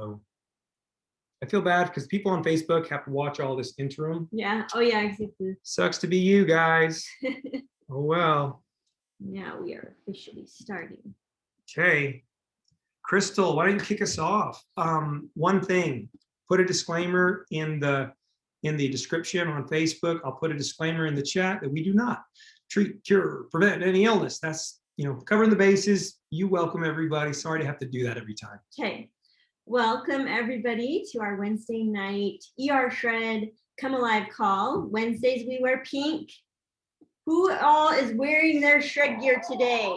Oh, I feel bad because people on Facebook have to watch all this interim. Yeah. Oh, yeah, exactly. Sucks to be you guys. Oh, well. Now we are officially starting. Okay. Crystal, why don't you kick us off? One thing, put a disclaimer in the description on Facebook. I'll put a disclaimer in the chat that we do not treat, cure, prevent any illness. That's, covering the bases. You welcome everybody. Sorry to have to do that every time. Okay. Welcome everybody to our Wednesday night ER Shred Come Alive call. Wednesdays we wear pink. Who all is wearing their shred gear today?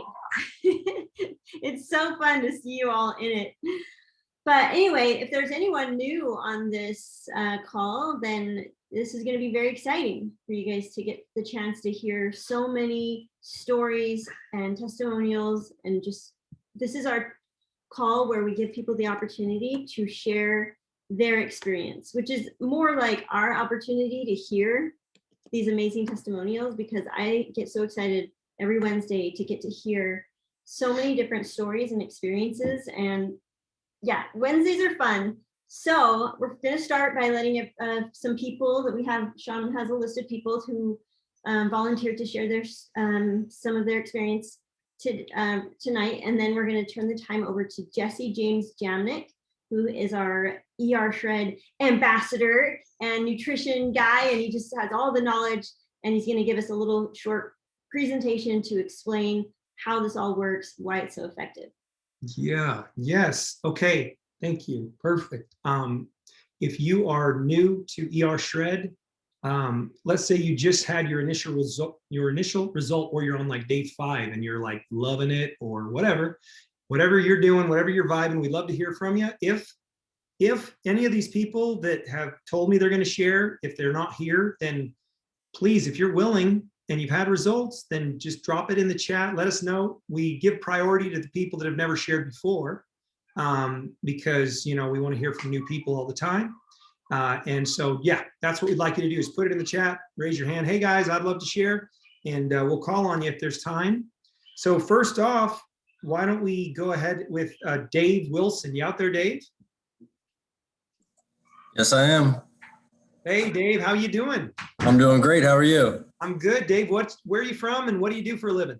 It's so fun to see you all in it. But anyway, if there's anyone new on this call, then this is going to be very exciting for you guys to get the chance to hear so many stories and testimonials. And just, this is our call where we give people the opportunity to share their experience, which is more like our opportunity to hear these amazing testimonials, because I get so excited every Wednesday to get to hear so many different stories and experiences. And yeah, Wednesdays are fun. So we're going to start by letting some people that we have. Sean has a list of people who volunteered to share their some of their experience tonight, and then we're going to turn the time over to Jesse James Jamnick, who is our ER Shred ambassador and nutrition guy, and he just has all the knowledge, and he's going to give us a little short presentation to explain how this all works, why it's so effective. Yeah, yes. Okay, thank you. Perfect. If you are new to ER Shred, let's say you just had your initial result, or you're on like day 5 and you're like loving it or whatever you're doing, whatever you're vibing, we'd love to hear from you. If any of these people that have told me they're going to share, if they're not here, then please, if you're willing and you've had results, then just drop it in the chat. Let us know. We give priority to the people that have never shared before, because we want to hear from new people all the time. And so, yeah, that's what we'd like you to do, is put it in the chat, raise your hand. Hey guys, I'd love to share, and we'll call on you if there's time. So first off, why don't we go ahead with Dave Wilson. You out there, Dave? Yes, I am. Hey, Dave, how you doing? I'm doing great. How are you? I'm good, Dave. Where are you from, and what do you do for a living?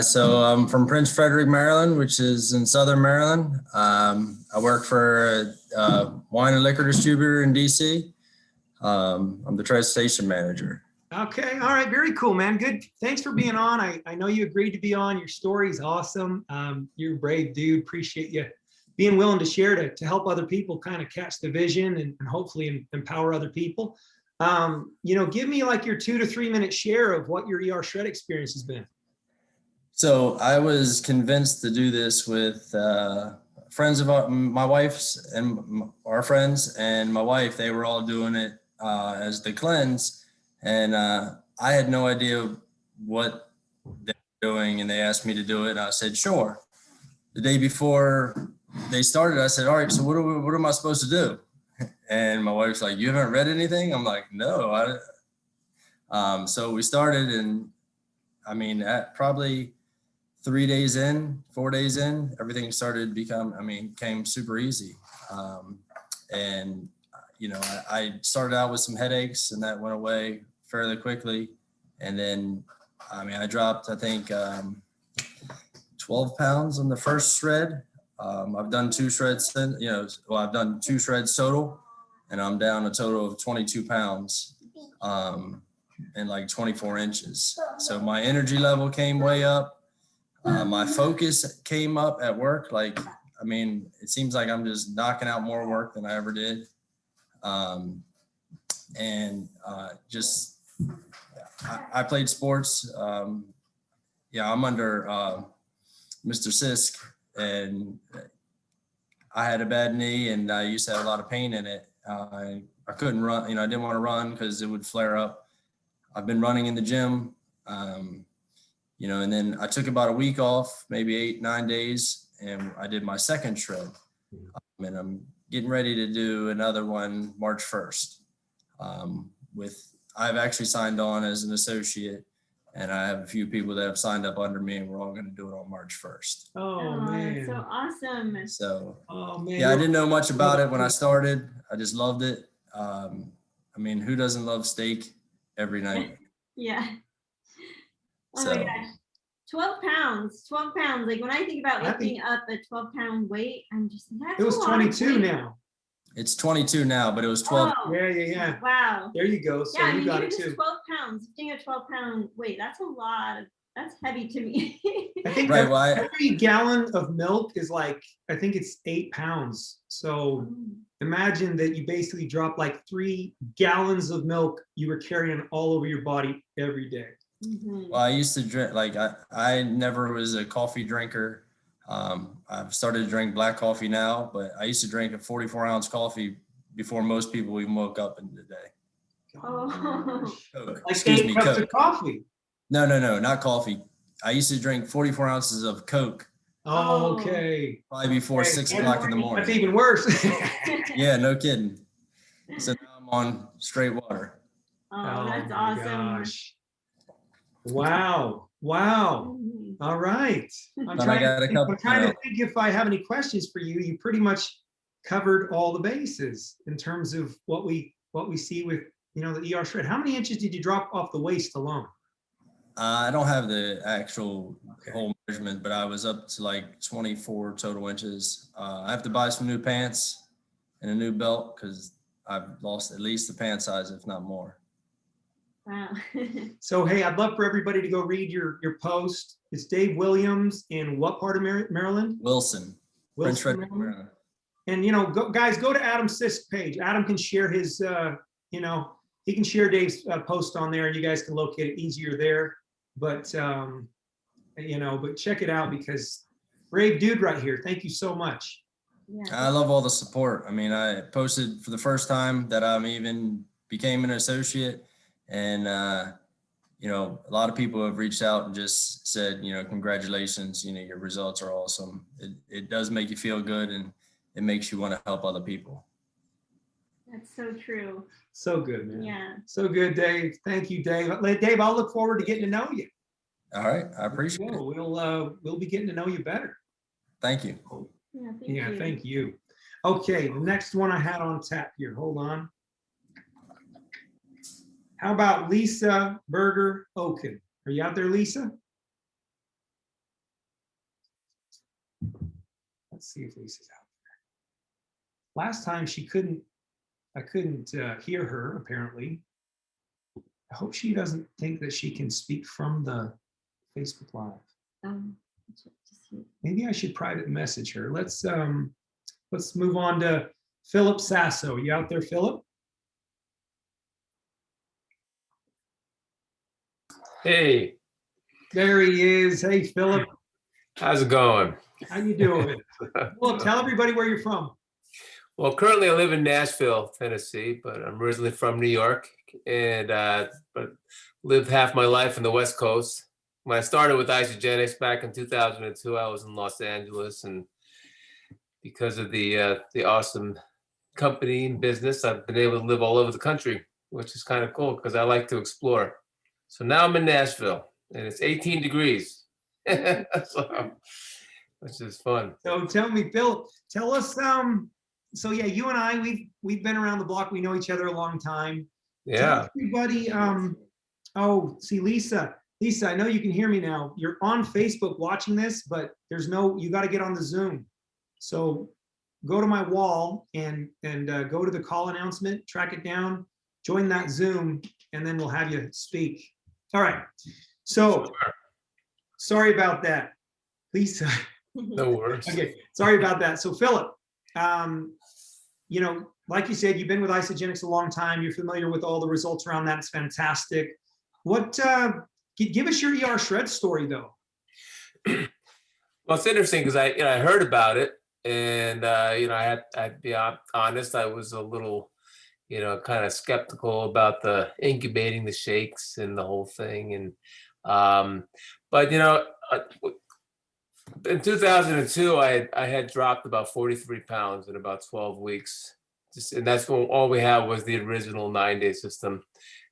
So I'm from Prince Frederick, Maryland, which is in Southern Maryland. I work for a wine and liquor distributor in DC. I'm the train station manager. Okay. All right. Very cool, man. Good. Thanks for being on. I know you agreed to be on. Your story's awesome. You're a brave dude. Appreciate you being willing to share to help other people kind of catch the vision and hopefully empower other people. Give me like your 2 to 3 minute share of what your ER Shred experience has been. So I was convinced to do this with friends of my wife's and our friends and my wife. They were all doing it as the cleanse. And I had no idea what they were doing, and they asked me to do it, and I said, sure. The day before they started, I said, all right, so what am I supposed to do? And my wife's like, you haven't read anything? I'm like, no. So we started, and I mean, at probably 4 days in, everything started became super easy. I started out with some headaches, and that went away fairly quickly. And then, I dropped, I think, 12 pounds on the first shred. I've done 2 shreds, I've done 2 shreds total, and I'm down a total of 22 pounds and like 24 inches. So my energy level came way up. My focus came up at work. It seems like I'm just knocking out more work than I ever did. I played sports. I'm under Mr. Sisk, and I had a bad knee, and I used to have a lot of pain in it. I couldn't run, I didn't want to run because it would flare up. I've been running in the gym, and then I took about a week off, maybe 8-9 days, and I did my second shred. And I'm getting ready to do another one March 1st. I've actually signed on as an associate And I have a few people that have signed up under me, and we're all going to do it on March 1st. Oh, That's so man. awesome. So Oh, man. yeah, I didn't know much about it when I started. I just loved it. I mean, who doesn't love steak every night? Yeah. Oh my So gosh. 12 pounds, 12 pounds. Like when I think about I think- lifting up a 12-pound weight, I'm just, that's It was a lot of 22 weight. now. it's 22 now, but it was 12. Oh, Yeah, yeah, yeah. wow. There you go. So Yeah, I you mean, got even it just too. 12 pounds, lifting a 12-pound weight, that's a lot. That's heavy to me. I think Right, every, well, every gallon of milk is like, I think it's 8 pounds. So imagine that you basically drop like 3 gallons of milk you were carrying all over your body every day. Mhm. Well, I used to drink, like, I never was a coffee drinker. I've started to drink black coffee now, but I used to drink a 44-ounce coffee before most people even woke up in the day. Oh. Gosh. Coke, Like excuse 8 me, cups Coke. of coffee. No, not coffee. I used to drink 44 ounces of Coke Oh, Oh. okay. probably before Hey, 6 that's o'clock in the morning. That's morning. even worse. Yeah, no kidding. So now I'm on straight water. Oh, that's my awesome. gosh. Wow. Wow. Mhm. All right. I'm But I trying, got a couple, I'm trying to think if I have any questions for you. You pretty much covered all the bases in terms of what we see with, you know, the ER shred. How many inches did you drop off the waist alone? I don't have the actual Okay. whole measurement, but I was up to like 24 total inches. I have to buy some new pants and a new belt because I've lost at least the pant size, if not more. Wow. So, hey, I'd love for everybody to go read your post. It's Dave Williams in what part of Maryland? Wilson, Prince Wilson, Frederick, Maryland? Maryland. And, you know, guys, go to Adam Sisk's page. Adam can share his, you know, he can share Dave's post on there and you guys can locate it easier there. But, you know, but check it out because brave dude right here. Thank you so much. Yeah. I love all the support. I mean, I posted for the first time that I'm even became an associate, and you know, a lot of people have reached out and just said, you know, congratulations, you know, your results are awesome. It does make you feel good, and it makes you want to help other people. That's so true. So good, man. Yeah. So good, Dave. Thank you, Dave. Dave, I'll look forward to getting to know you. All right, I appreciate it. We'll be getting to know you better. Thank you. Yeah. Thank Yeah, you. thank you. Okay, the next one I had on tap here. Hold on. How about Lisa Berger Oken? Are you out there, Lisa? Let's see if Lisa's out there. Last time I couldn't hear her apparently. I hope she doesn't think that she can speak from the Facebook Live. Just see. Maybe I should private message her. Let's move on to Philip Sasso. You out there, Philip? Hey, There he is. Hey, Philip. how's it going? How you doing? Philip, tell everybody where you're from. Well, currently I live in Nashville, Tennessee, but I'm originally from New York and but lived half my life in the West Coast. When I started with Isogenics back in 2002, I was in Los Angeles, and because of the awesome company and business, I've been able to live all over the country, which is kind of cool because I like to explore. So now I'm in Nashville, and it's 18 degrees, so, which is fun. So tell me, Philip, tell us. So yeah, you and I, we've been around the block. We know each other a long time. Tell Yeah. everybody. Oh, see, Lisa. Lisa, I know you can hear me now. You're on Facebook watching this, but you got to get on the Zoom. So go to my wall and go to the call announcement, track it down, join that Zoom, and then we'll have you speak. All right. So sorry about that, Lisa. No worries. Okay, sorry about that. So Philip, you know, like you said, you've been with Isogenics a long time. You're familiar with all the results around that. It's fantastic. What? Give us your ER shred story, though. Well, it's interesting because I heard about it, and I'd be honest, I was a little, kind of skeptical about the incubating the shakes and the whole thing, and but in 2002, I had dropped about 43 pounds in about 12 weeks, and that's when all we had was the original 9-day system,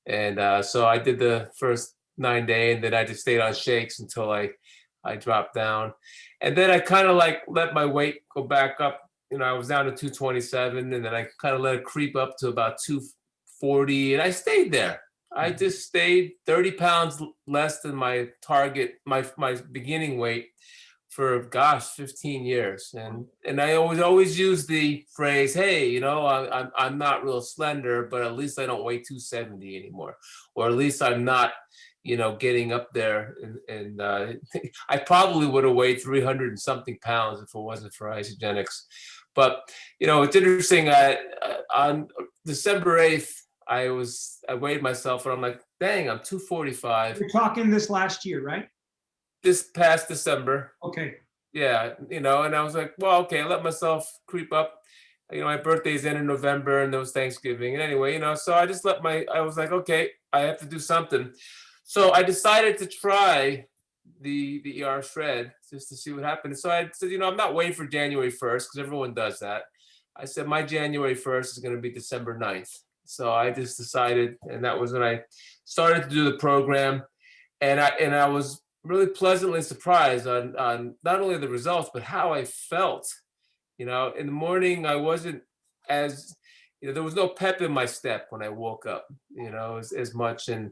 and so I did the first 9-day, and then I just stayed on shakes until I dropped down. And then I kind of like let my weight go back up. You know, I was down to 227, and then I kind of let it creep up to about 240, and I stayed there. I just stayed 30 pounds less than my target, my beginning weight for, gosh, 15 years. And I always use the phrase, hey, you know, I'm not real slender, but at least I don't weigh 270 anymore, or at least I'm not, you know, getting up there. And I probably would have weighed 300 and something pounds if it wasn't for Isagenix. But, you know, it's interesting. On December 8th, I weighed myself and I'm like, dang, I'm 245. You're talking this last year, right? This past December. Okay. Yeah, you know, and I was like, well, okay, I let myself creep up. You know, my birthday's in November, and there was Thanksgiving. And anyway, you know, so I just I was like, okay, I have to do something. So I decided to try the ER shred just to see what happened. So I said, you know, I'm not waiting for January 1st because everyone does that. I said, my January 1st is going to be December 9th. So I just decided, and that was when I started to do the program. And I was really pleasantly surprised on not only the results, but how I felt. You know, in the morning, I wasn't as, you know, there was no pep in my step when I woke up, you know, as much. And,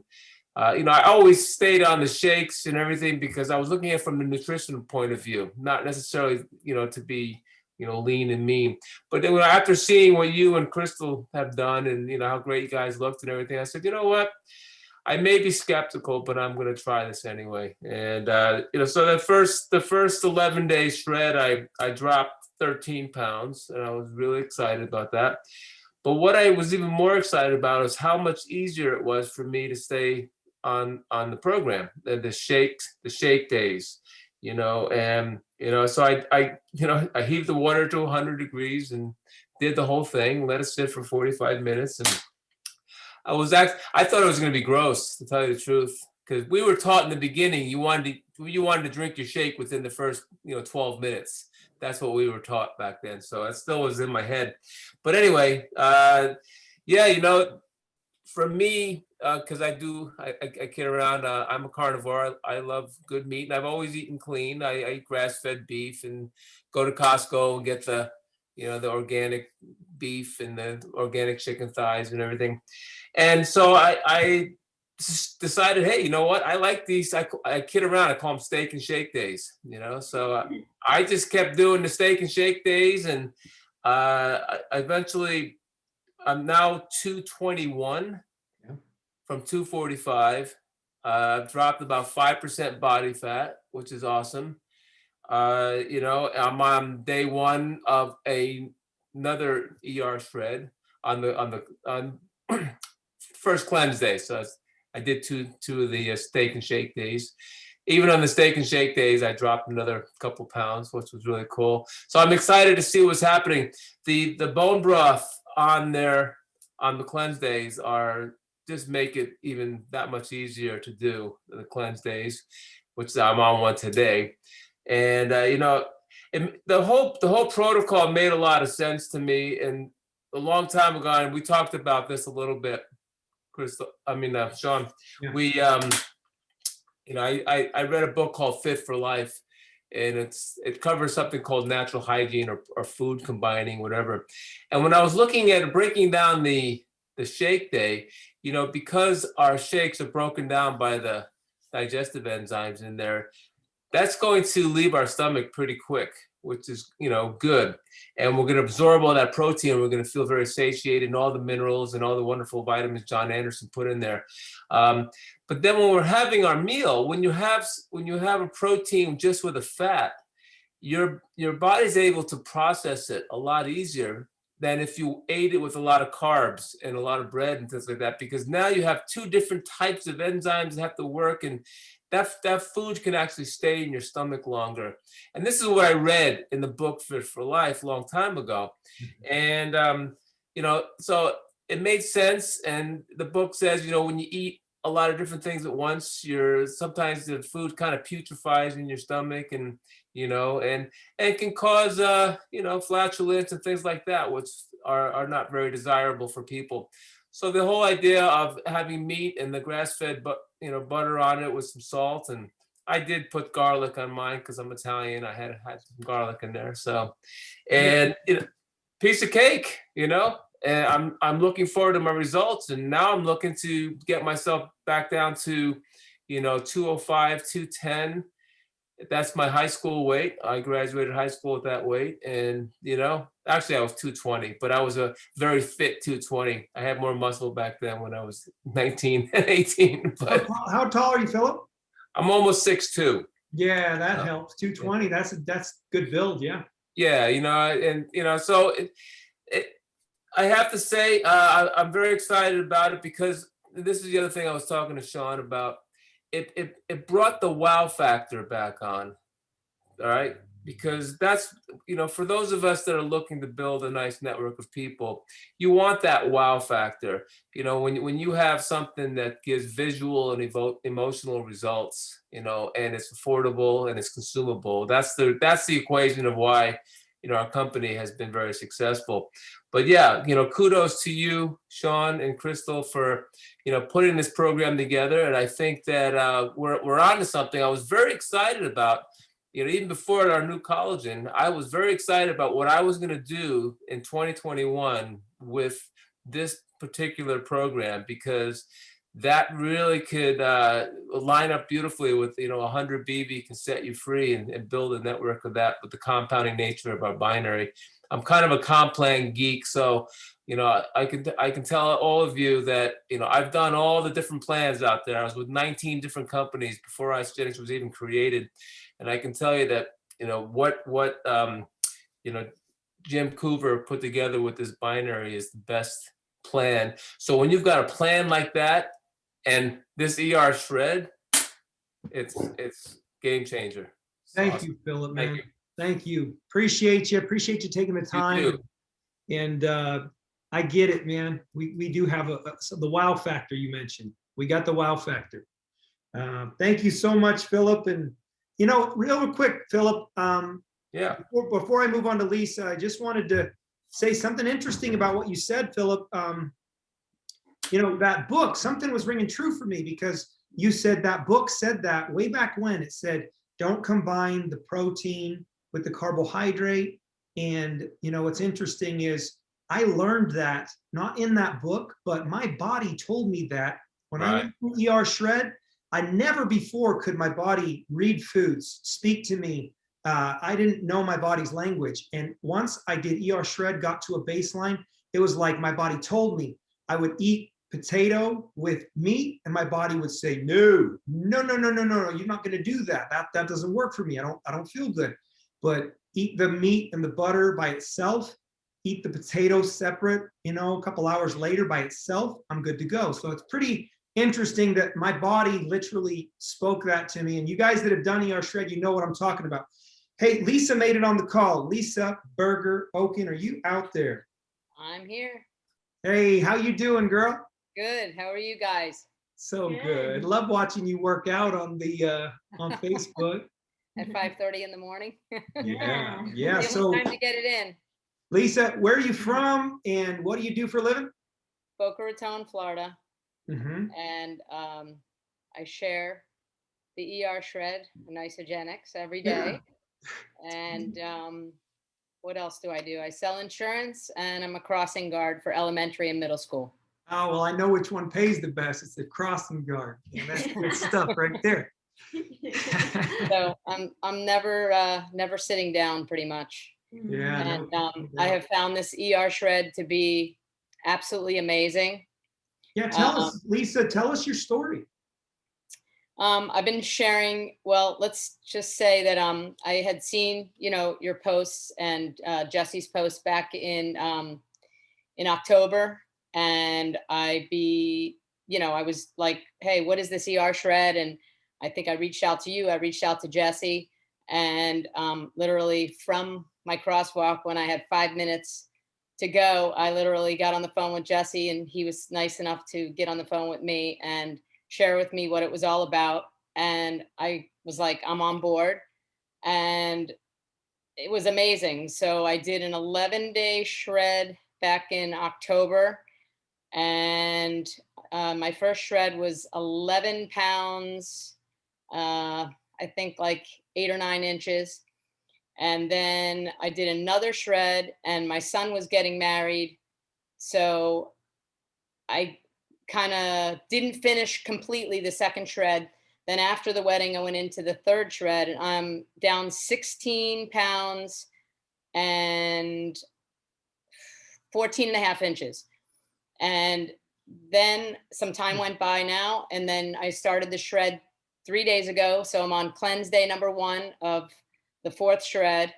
you know, I always stayed on the shakes and everything because I was looking at it from the nutrition point of view, not necessarily, you know, to be, you know, lean and mean. But then after seeing what you and Crystal have done and, you know, how great you guys looked and everything, I said, you know what? I may be skeptical, but I'm going to try this anyway. And, you know, so the first 11-day shred, I dropped 13 pounds, and I was really excited about that. But what I was even more excited about is how much easier it was for me to stay on the program, the shake days, you know. And, you know, so I heaved the water to 100 degrees and did the whole thing, let it sit for 45 minutes. And I thought it was going to be gross, to tell you the truth, because we were taught in the beginning you wanted to drink your shake within the first, you know, 12 minutes. That's what we were taught back then. So that still was in my head. But anyway, yeah, you know, for me, because I kid around, I'm a carnivore. I love good meat, and I've always eaten clean. I eat grass-fed beef and go to Costco and get the, you know, the organic beef and the organic chicken thighs and everything. And so I decided, hey, you know what? I like these. I kid around. I call them steak and shake days, you know? So I just kept doing the steak and shake days. And eventually I'm now 221 from 245. I've dropped about 5% body fat, which is awesome. You know, I'm on day one of another ER shred on first cleanse day. So I did two of the steak and shake days. Even on the steak and shake days, I dropped another couple pounds, which was really cool. So I'm excited to see what's happening. The bone broth on the cleanse days just make it even that much easier to do the cleanse days, which I'm on one today. And you know, the whole protocol made a lot of sense to me. And a long time ago, and we talked about this a little bit, Sean, Yeah. we, you know, I read a book called Fit for Life, and it covers something called natural hygiene or food combining, whatever. And when I was looking at breaking down the shake day, you know, because our shakes are broken down by the digestive enzymes in there, that's going to leave our stomach pretty quick, which is, you know, good. And we're going to absorb all that protein. We're going to feel very satiated, and all the minerals and all the wonderful vitamins John Anderson put in there. But then when we're having our meal, when you have a protein just with a fat, your body's able to process it a lot easier than if you ate it with a lot of carbs and a lot of bread and things like that, because now you have two different types of enzymes that have to work, and that food can actually stay in your stomach longer. And this is what I read in the book Fit for Life a long time ago. And, you know, so it made sense. And the book says, you know, when you eat a lot of different things at once, sometimes the food kind of putrefies in your stomach, and, you know, and it can cause, you know, flatulence and things like that, which are not very desirable for people. So the whole idea of having meat and the grass-fed butter on it with some salt, and I did put garlic on mine because I'm Italian. I had some garlic in there. So, and piece of cake, and I'm looking forward to my results. And now I'm looking to get myself back down to, 205, 210. That's my high school weight. I graduated high school with that weight. And, actually I was 220, but I was a very fit 220. I had more muscle back then when I was 19 and 18, but How tall are you, Philip? I'm almost 6'2". Yeah, that Oh, helps. 220. That's good build. Yeah. Yeah, so I have to say, I'm very excited about it because this is the other thing I was talking to Sean about. It brought the wow factor back on, all right? Because that's, for those of us that are looking to build a nice network of people, you want that wow factor. When you have something that gives visual and emotional results, and it's affordable and it's consumable, that's the equation of why, our company has been very successful. But yeah, kudos to you, Sean and Crystal, for, putting this program together. And I think that we're on to something. I was very excited about, even before our new collagen, I was very excited about what I was going to do in 2021 with this particular program, because that really could line up beautifully with, 100 BB can set you free and build a network of that with the compounding nature of our binary. I'm kind of a comp-plan geek, so, I can tell all of you that, I've done all the different plans out there. I was with 19 different companies before Isagenix was even created. And I can tell you that, what Jim Coover put together with this binary is the best plan. So when you've got a plan like that, and this ER shred, it's game changer. Thank you, Philip, man. Thank you. Thank you. Appreciate you. Appreciate you taking the time. too. And I get it, man. We do have the wow factor you mentioned. We got the wow factor. Thank you so much, Philip. And, real quick, Philip, Yeah. before I move on to Lisa, I just wanted to say something interesting about what you said, Philip. That book, something was ringing true for me, because you said that book said that way back when. It said, don't combine the protein with the carbohydrate. And, what's interesting is I learned that not in that book, but my body told me that when I went through ER Shred. I never before could my body read foods, speak to me. I didn't know my body's language. And once I did ER Shred, got to a baseline, it was like my body told me. I would eat potato with meat and my body would say, no, you're not going to do that. That doesn't work for me. I don't feel good. But eat the meat and the butter by itself, eat the potato separate, a couple hours later by itself, I'm good to go. So it's pretty interesting that my body literally spoke that to me. And you guys that have done ER Shred, you know what I'm talking about. Hey, Lisa made it on the call. Lisa Berger Oken, are you out there? I'm here. Hey, how you doing, girl? Good. How are you guys? So Good. good. Love watching you work out on the on Facebook. At 5:30 in the morning? Yeah. Give me So time to get it in. Lisa, where are you from and what do you do for a living? Boca Raton, Florida. Mm-hmm. And I share the ER Shred and Isagenix every day. And what else do? I sell insurance, and I'm a crossing guard for elementary and middle school. Oh, well, I know which one pays the best. It's the crossing guard. Yeah, that's good stuff right there. So I'm never sitting down, pretty much. Yeah. And no I doubt. have found this ER Shred to be absolutely amazing. Yeah, tell us, Lisa, tell us your story. I've been sharing, well, let's just say that I had seen, your posts and Jesse's post back in October, and I was like, hey, what is this ER Shred? And I think I reached out to you, I reached out to Jesse, and literally from my crosswalk, when I had 5 minutes to go, I literally got on the phone with Jesse, and he was nice enough to get on the phone with me and share with me what it was all about. And I was like, I'm on board. And it was amazing. So I did an 11-day shred back in October. And my first shred was 11 pounds, I think like 8 or 9 inches. And then I did another shred, and my son was getting married. So I kind of didn't finish completely the second shred. Then after the wedding, I went into the third shred, and I'm down 16 pounds and 14 and a half inches. And then some time went by now, and then I started the shred 3 days ago. So I'm on cleanse day number 1 of the 4th shred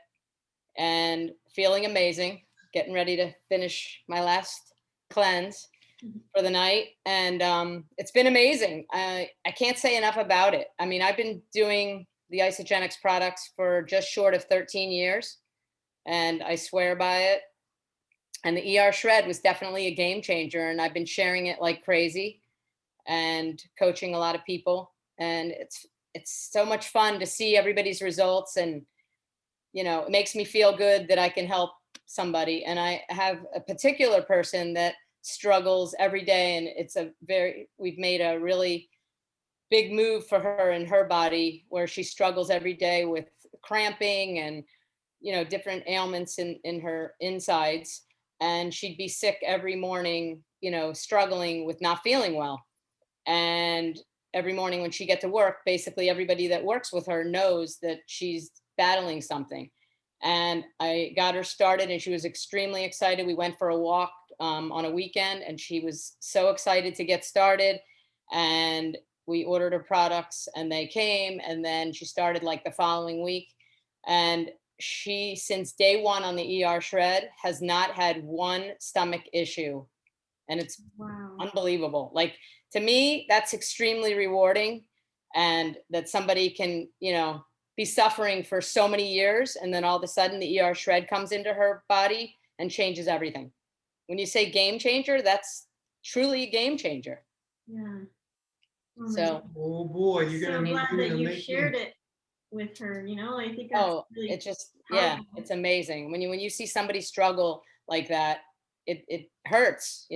and feeling amazing, getting ready to finish my last cleanse for the night. And it's been amazing. I can't say enough about it. I mean, I've been doing the Isagenix products for just short of 13 years, and I swear by it. And the ER shred was definitely a game changer, and I've been sharing it like crazy and coaching a lot of people. And it's so much fun to see everybody's results, and it makes me feel good that I can help somebody. And I have a particular person that struggles every day, and we've made a really big move for her in her body, where she struggles every day with cramping and different ailments in her insides. And she'd be sick every morning, struggling with not feeling well. And every morning when she get to work, basically everybody that works with her knows that she's battling something. And I got her started, and she was extremely excited. We went for a walk on a weekend, and she was so excited to get started. And we ordered her products, and they came, and then she started like the following week. And she, since day 1 on the ER shred, has not had one stomach issue. And it's Wow. unbelievable. Like, to me, that's extremely rewarding, and that somebody can, be suffering for so many years, and then all of a sudden the ER shred comes into her body and changes everything. When you say game changer, that's truly a game changer. Yeah. Oh my So, Oh, boy, you're so gonna need glad you're that gonna you make shared me. it with her. I think that's oh, really it just, yeah, powerful. it's amazing. When you see somebody struggle like that, it hurts,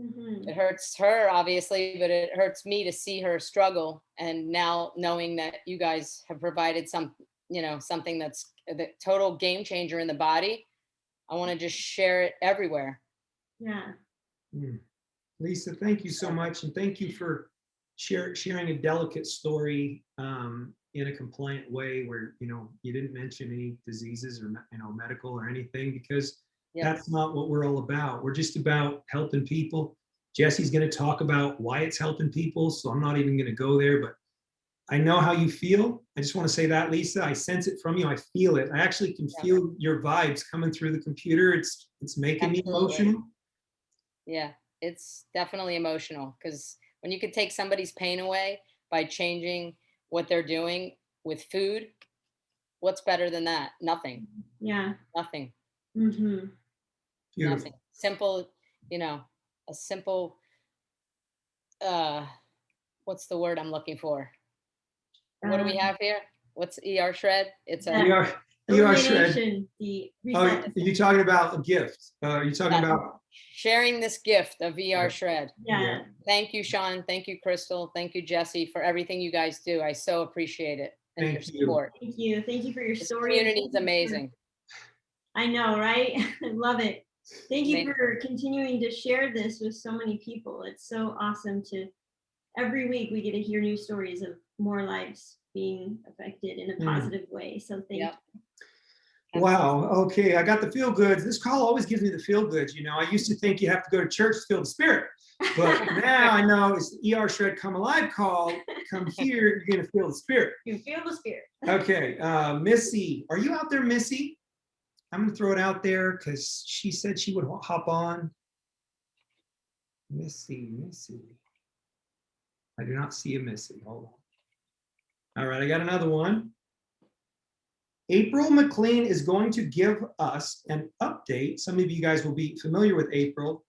Mhm. It hurts her, obviously, but it hurts me to see her struggle. And now knowing that you guys have provided something that's the total game changer in the body, I want to just share it everywhere. Yeah. Hmm. Lisa, thank you so much, and thank you for sharing a delicate story in a compliant way, where you didn't mention any diseases or medical or anything, because Yep. that's not what we're all about. We're just about helping people. Jesse's going to talk about why it's helping people, so I'm not even going to go there, but I know how you feel. I just want to say that, Lisa. I sense it from you. I feel it. I actually can Yeah. feel your vibes coming through the computer. It's making me Absolutely. emotional. Yeah, it's definitely emotional, because when you could take somebody's pain away by changing what they're doing with food, what's better than that? Nothing, Yeah. nothing, Mhm. Beautiful. nothing. Simple, a simple, uh, what's the word I'm looking for? What do we have here? What's ER shred? It's Yeah. ER shred. Elimination, the Oh, result. you're talking about a gift. You're talking Yeah. about. sharing this gift of ER Yeah. shred. Yeah. Thank you, Sean. Thank you, Crystal. Thank you, Jesse, for everything you guys do. I so appreciate it, and your Thank you. support. Thank you. Thank you for your This story. and community is thank you for- amazing. I know, right? I love it. Thank you Amazing. for continuing to share this with so many people. It's so awesome every week we get to hear new stories of more lives being affected in a positive way. So thank Yep. you. Wow. Okay. I got the feel goods. This call always gives me the feel goods. I used to think you have to go to church to feel the spirit, but now I know it's the ER Shred Come Alive call. Come here, you're going to feel the spirit. You feel the spirit. Okay. Missy, are you out there, Missy? I'm going to throw it out there because she said she would hop on. Missy. I do not see a Missy. Hold on. All right. I got another one. April McLean is going to give us an update. Some of you guys will be familiar with April.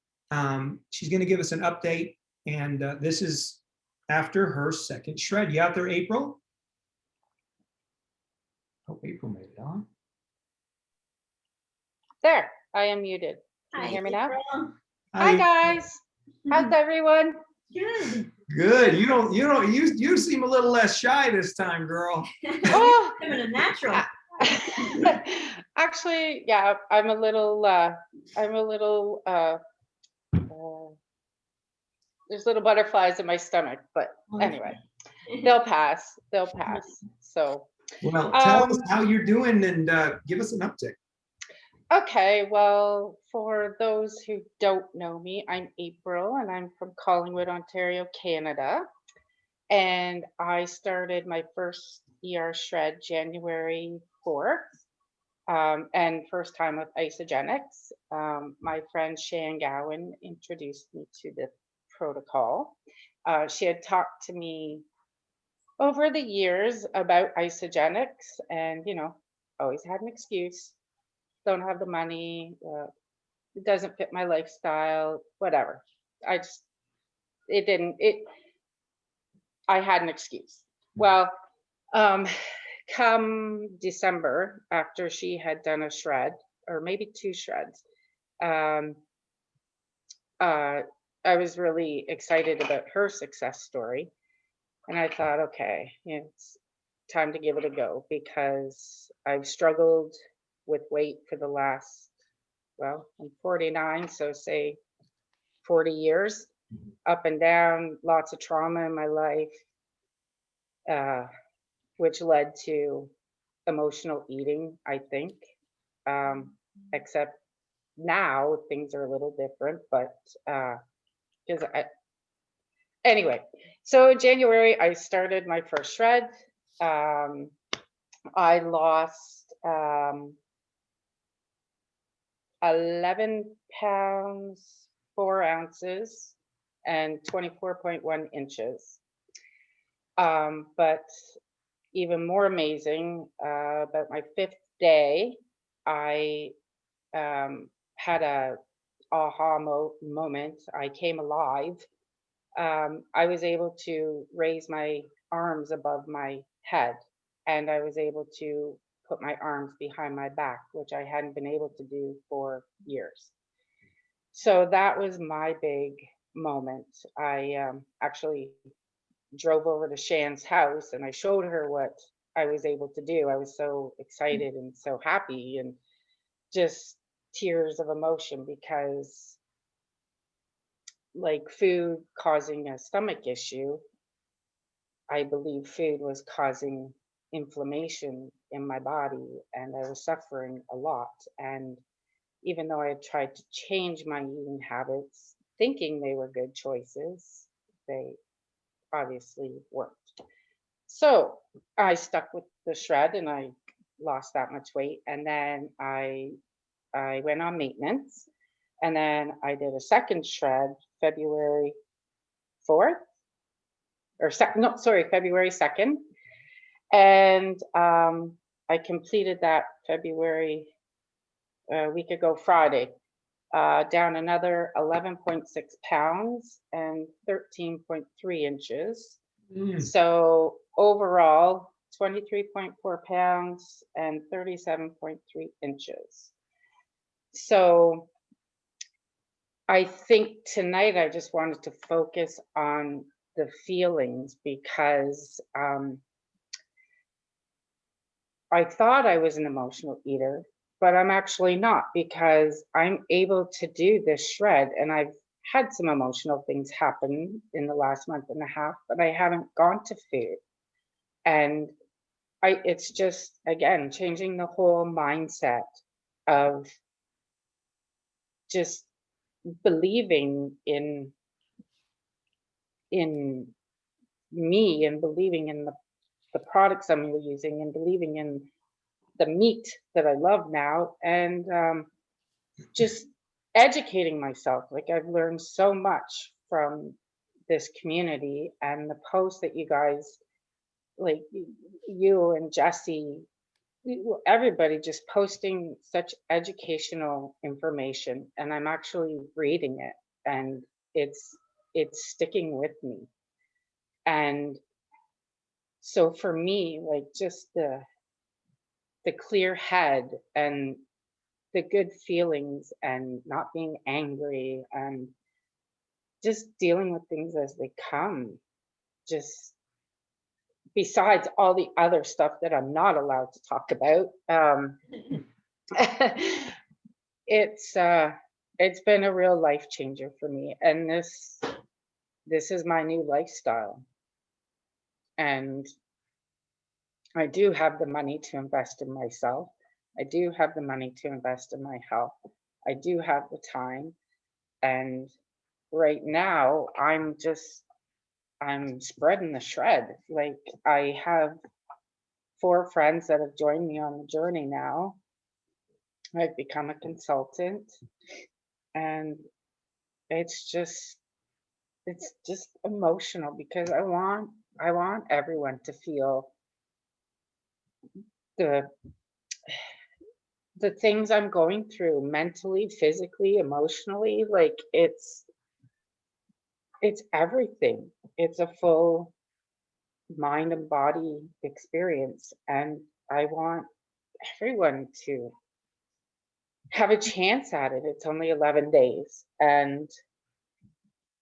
She's going to give us an update, and this is after her second shred. You out there, April? Oh, April made it on. There, I am muted. Can Hi, you hear me now? April. Hi, guys. How's everyone? Good. Good. You seem a little less shy this time, girl. Oh, Coming a natural. actually, yeah, I'm a little, there's little butterflies in my stomach, but anyway, they'll pass. So, Well, tell us Um, how you're doing and give us an update. okay, well, for those who don't know me, I'm April and I'm from Collingwood, Ontario, Canada. And I started my first ER shred January 4th. And first time with Isogenics. My friend Shan Gowan introduced me to the protocol. She had talked to me over the years about Isogenics and, always had an excuse. Don't have the money, it doesn't fit my lifestyle, whatever. I just, it didn't, it, I had an excuse. Well, um, come December, after she had done a shred, or maybe 2 shreds, um, I was really excited about her success story. And I thought, okay, it's time to give it a go because I've struggled with weight for the last, well, I'm 49, so say 40 years, up and down, lots of trauma in my life, which led to emotional eating, I think. Except now things are a little different, but because anyway, so January I started my first shred. I lost 11 pounds, 4 ounces, and 24.1 inches. But even more amazing, about my 5th day, I had a aha moment. I came alive. I was able to raise my arms above my head, and I was able to put my arms behind my back, which I hadn't been able to do for years. So that was my big moment. I actually drove over to Shan's house and I showed her what I was able to do. I was so excited and so happy and just tears of emotion because like food causing a stomach issue, I believe food was causing inflammation in my body and I was suffering a lot. And even though I had tried to change my eating habits, thinking they were good choices, they obviously weren't. So I stuck with the shred and I lost that much weight. And then I went on maintenance. And then I did a second shred February 4th or no, sorry, February 2nd. And I completed that February, a week ago Friday, down another 11.6 pounds and 13.3 inches. So overall, 23.4 pounds and 37.3 inches. So I think tonight I just wanted to focus on the feelings because I thought I was an emotional eater, but I'm actually not because I'm able to do this shred and I've had some emotional things happen in the last month and a half, but I haven't gone to food. And it's just, again, changing the whole mindset of just believing in me and believing in the products I'm using and believing in the meat that I love now and just educating myself. Like I've learned so much from this community and the posts that you guys, like you and Jesse, everybody just posting such educational information and I'm actually reading it and it's sticking with me. And so for me, like just the clear head and the good feelings and not being angry and just dealing with things as they come. Just besides all the other stuff that I'm not allowed to talk about. It's been a real life changer for me, and this is my new lifestyle. And I do have the money to invest in myself. I do have the money to invest in my health. I do have the time. And right now, I'm spreading the shred. Like, I have 4 friends that have joined me on the journey now. I've become a consultant, and it's just emotional because I want everyone to feel the things I'm going through mentally, physically, emotionally. Like, it's everything. It's a full mind and body experience, and I want everyone to have a chance at it. It's only 11 days, and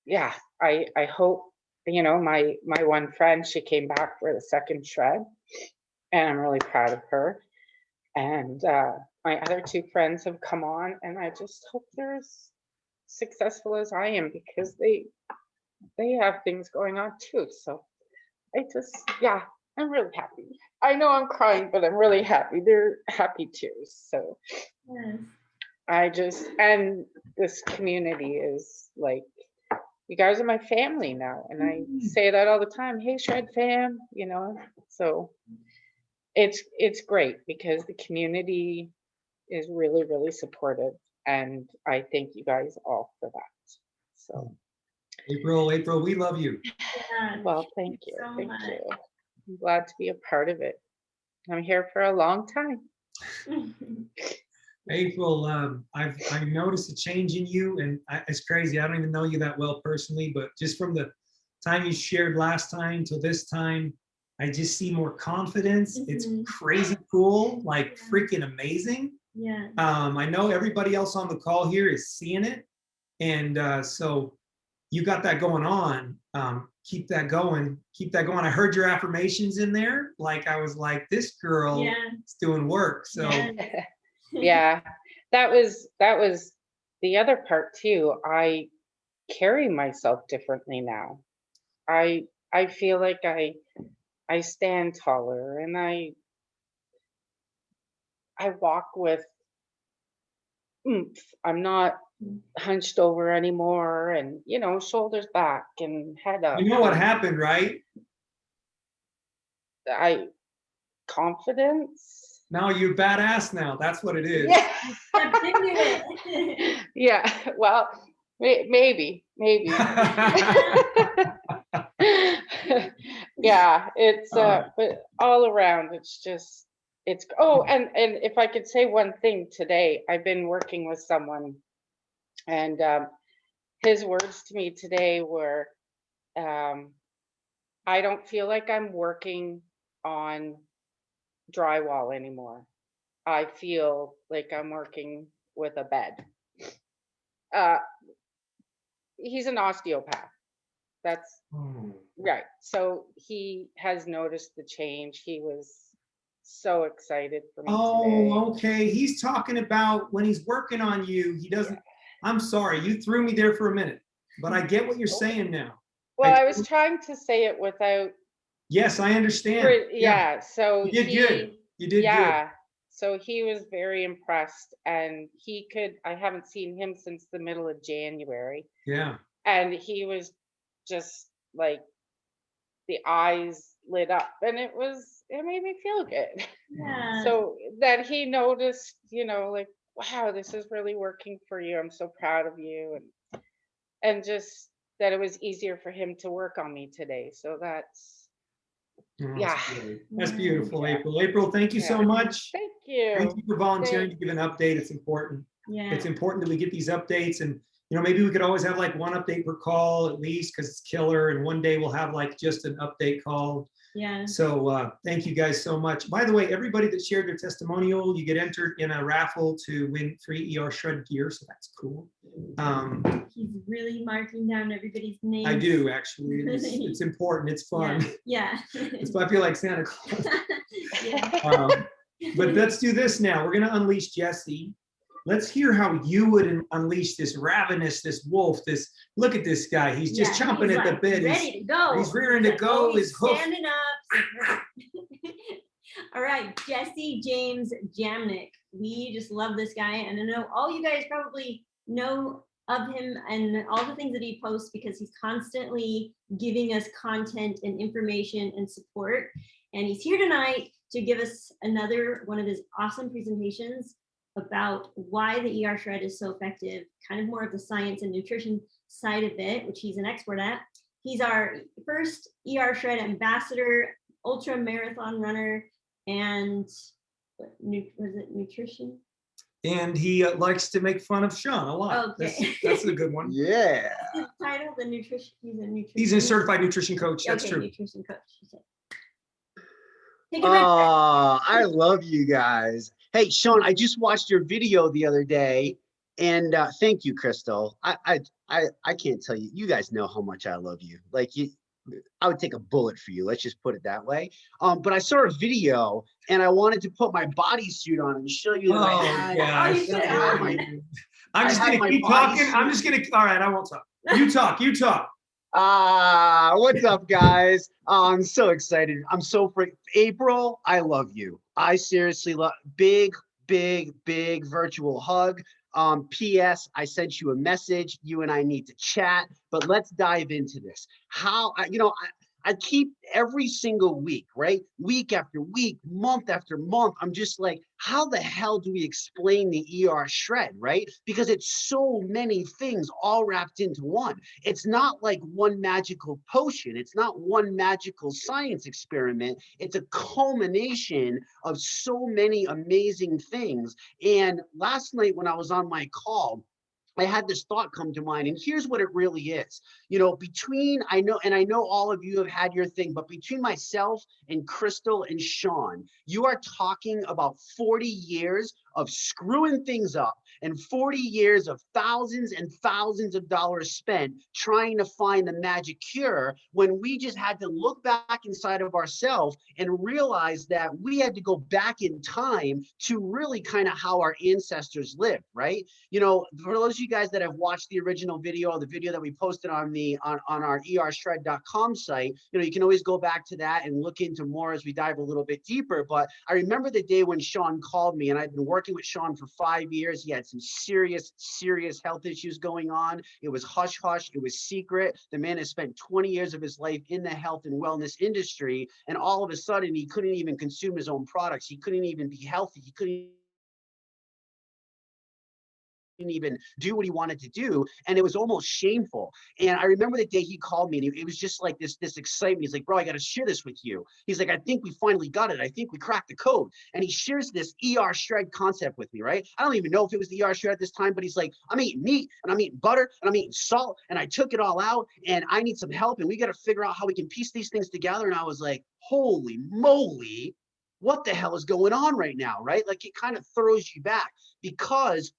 yeah, I hope, my one friend, she came back for the second shred, and I'm really proud of her. And my other 2 friends have come on, and I just hope they're as successful as I am, because they have things going on too. So yeah, I'm really happy. I know I'm crying, but I'm really happy. They're happy tears. So Yes. and this community is like, you guys are my family now. And I say that all the time. Hey, Shred fam, so it's great because the community is really, really supportive. And I thank you guys all for that. So, April, we love you. Yeah. well, thank you. so Thank much. you. I'm glad to be a part of it. I'm here for a long time. April, I've noticed a change in you, and it's crazy. I don't even know you that well personally, but just from the time you shared last time to this time, I just see more confidence. It's Mhm. crazy cool, like freaking amazing. Yeah. I know everybody else on the call here is seeing it, and so you got that going on. Keep that going. Keep that going. I heard your affirmations in there. Like, I was like, this girl Yeah. is doing work. So Yes. Yeah, that was the other part too. I carry myself differently now. I feel like I stand taller, and I walk with oomph. I'm not hunched over anymore, and shoulders back and head up. you know what and happened, right? I confidence. Now you're badass now. That's what it is. Yeah. Stepped into it. Yeah. Well, maybe. Yeah, it's but all around it's just and if I could say one thing today, I've been working with someone, and his words to me today were, I don't feel like I'm working on drywall anymore. I feel like I'm working with a bed. He's an osteopath. That's Oh. right. So he has noticed the change. He was so excited for me today. Oh, okay. He's talking about when he's working on you, he doesn't. I'm sorry, you threw me there for a minute, but I get what you're saying now. Well, I was trying to say it without. Yes, I understand. Yeah. So You did good. You did yeah. So he was very impressed, and I haven't seen him since the middle of January. good. Yeah. And he was just like, the eyes lit up, and it made me feel good. Yeah. So that he noticed, like, wow, this is really working for you. I'm so proud of you. And just that it was easier for him to work on me today. So that's, Oh, yeah. That's beautiful, Yeah. April. April, thank you so Yeah. much. Thank you. Thank you for volunteering to Thanks. give an update. It's important. Yeah. It's important that we get these updates, and maybe we could always have like one update per call at least, because it's killer. And one day we'll have like just an update call. Yeah. So thank you guys so much. By the way, everybody that shared their testimonial, you get entered in a raffle to win free ER Shred gear. So that's cool. He's really marking down everybody's names. I do actually. It's important. It's fun. Yeah. It's I feel like Santa Claus. Yeah. But let's do this now. We're going to unleash Jesse. Let's hear how you would unleash this ravenous, this wolf, this, look at this guy. He's just Yeah, chomping he's at the like bit. Ready to go. He's rearing to like, go. oh, he's His hoof. standing up. All right, Jesse James Jamnick. We just love this guy. And I know all you guys probably know of him and all the things that he posts because he's constantly giving us content and information and support. And he's here tonight to give us another one of his awesome presentations about why the ER Shred is so effective, kind of more of the science and nutrition side of it, which he's an expert at. He's our first ER Shred ambassador, ultra marathon runner, and was it nutrition? And he likes to make fun of Sean a lot. Okay. That's a good one. Yeah. His title, the nutrition. He's a certified nutrition coach. That's okay, true. Nutrition coach. Take it back. I love you guys. Hey, Sean, I just watched your video the other day, and thank you, Crystal. I can't tell you. You guys know how much I love you. Like I would take a bullet for you. Let's just put it that way. But I saw a video, and I wanted to put my bodysuit on and show you that I had. gosh. you should have my- I'm just I had gonna my keep body talking. I'm just gonna. All right, I won't talk. You talk. You talk. What's up, guys? I'm so excited. I'm so freak. April, I love you. I seriously love big virtual hug. P.S. I sent you a message. You and I need to chat, but let's dive into this. I keep every single week, right? Week after week, month after month. I'm just like, how the hell do we explain the ER Shred, right? Because it's so many things all wrapped into one. It's not like one magical potion. It's not one magical science experiment. It's a culmination of so many amazing things. And last night when I was on my call, I had this thought come to mind, and here's what it really is. I know all of you have had your thing, but between myself and Crystal and Sean, you are talking about 40 years of screwing things up and 40 years of thousands and thousands of dollars spent trying to find the magic cure when we just had to look back inside of ourselves and realize that we had to go back in time to really kind of how our ancestors lived, right? For those of you guys that have watched the original video, the video that we posted on our ershred.com site, you can always go back to that and look into more as we dive a little bit deeper. But I remember the day when Sean called me, and I've been working with Sean for 5 years. He had some serious health issues going on. It was hush hush. It was secret. The man has spent 20 years of his life in the health and wellness industry, and all of a sudden he couldn't even consume his own products. He couldn't even be healthy. He couldn't even do what he wanted to do, and it was almost shameful. And I remember the day he called me, and it was just like this excitement. He's like, bro, I got to share this with you. He's like, I think we finally got it. I think we cracked the code. And he shares this ER Shred concept with me, right? I don't even know if it was the ER Shred at this time, but he's like, I'm eating meat, and I'm eating butter, and I'm eating salt, and I took it all out, and I need some help, and we got to figure out how we can piece these things together. And I was like, holy moly, what the hell is going on right now, right? Like, it kind of throws you back, because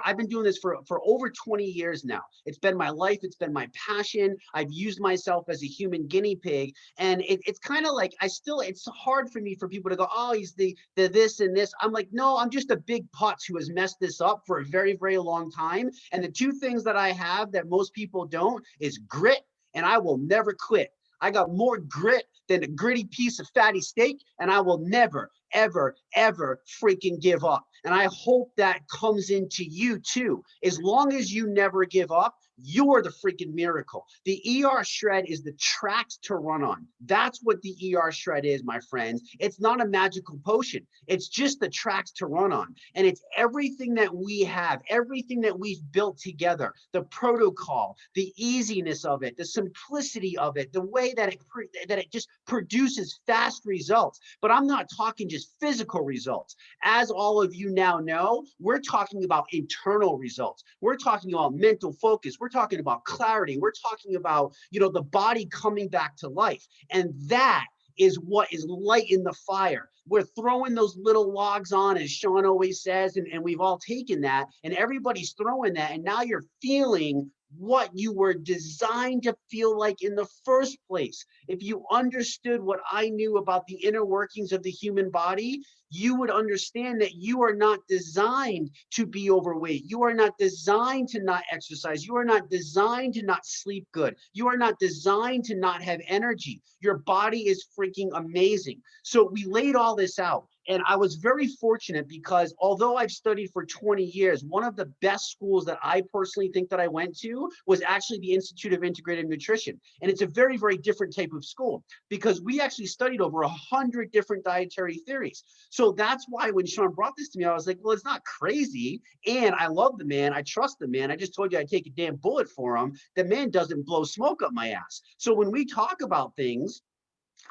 I've been doing this for over 20 years now. It's been my life. It's been my passion. I've used myself as a human guinea pig. And it's kind of like, it's hard for me for people to go, oh, he's the this and this. I'm like, no, I'm just a big putz who has messed this up for a very, very long time. And the two things that I have that most people don't is grit, and I will never quit. I got more grit than a gritty piece of fatty steak, and I will never, ever, ever freaking give up. And I hope that comes into you too. As long as you never give up, you are the freaking miracle. The ER Shred is the tracks to run on. That's what the ER Shred is, my friends. It's not a magical potion. It's just the tracks to run on. And it's everything that we have, everything that we've built together, the protocol, the easiness of it, the simplicity of it, the way that it just produces fast results. But I'm not talking just physical results. As all of you now know, we're talking about internal results. We're talking about mental focus. We're talking about clarity. We're talking about, the body coming back to life. And that is what is lighting the fire. We're throwing those little logs on, as Sean always says, and we've all taken that, and everybody's throwing that, and now you're feeling what you were designed to feel like in the first place. If you understood what I knew about the inner workings of the human body, you would understand that you are not designed to be overweight. You are not designed to not exercise. You are not designed to not sleep good. You are not designed to not have energy. Your body is freaking amazing. So we laid all this out. And I was very fortunate because although I've studied for 20 years, one of the best schools that I personally think that I went to was actually the Institute of Integrative Nutrition. And it's a very, very different type of school because we actually studied over 100 different dietary theories. So that's why when Sean brought this to me, I was like, well, it's not crazy. And I love the man. I trust the man. I just told you I'd take a damn bullet for him. The man doesn't blow smoke up my ass. So when we talk about things,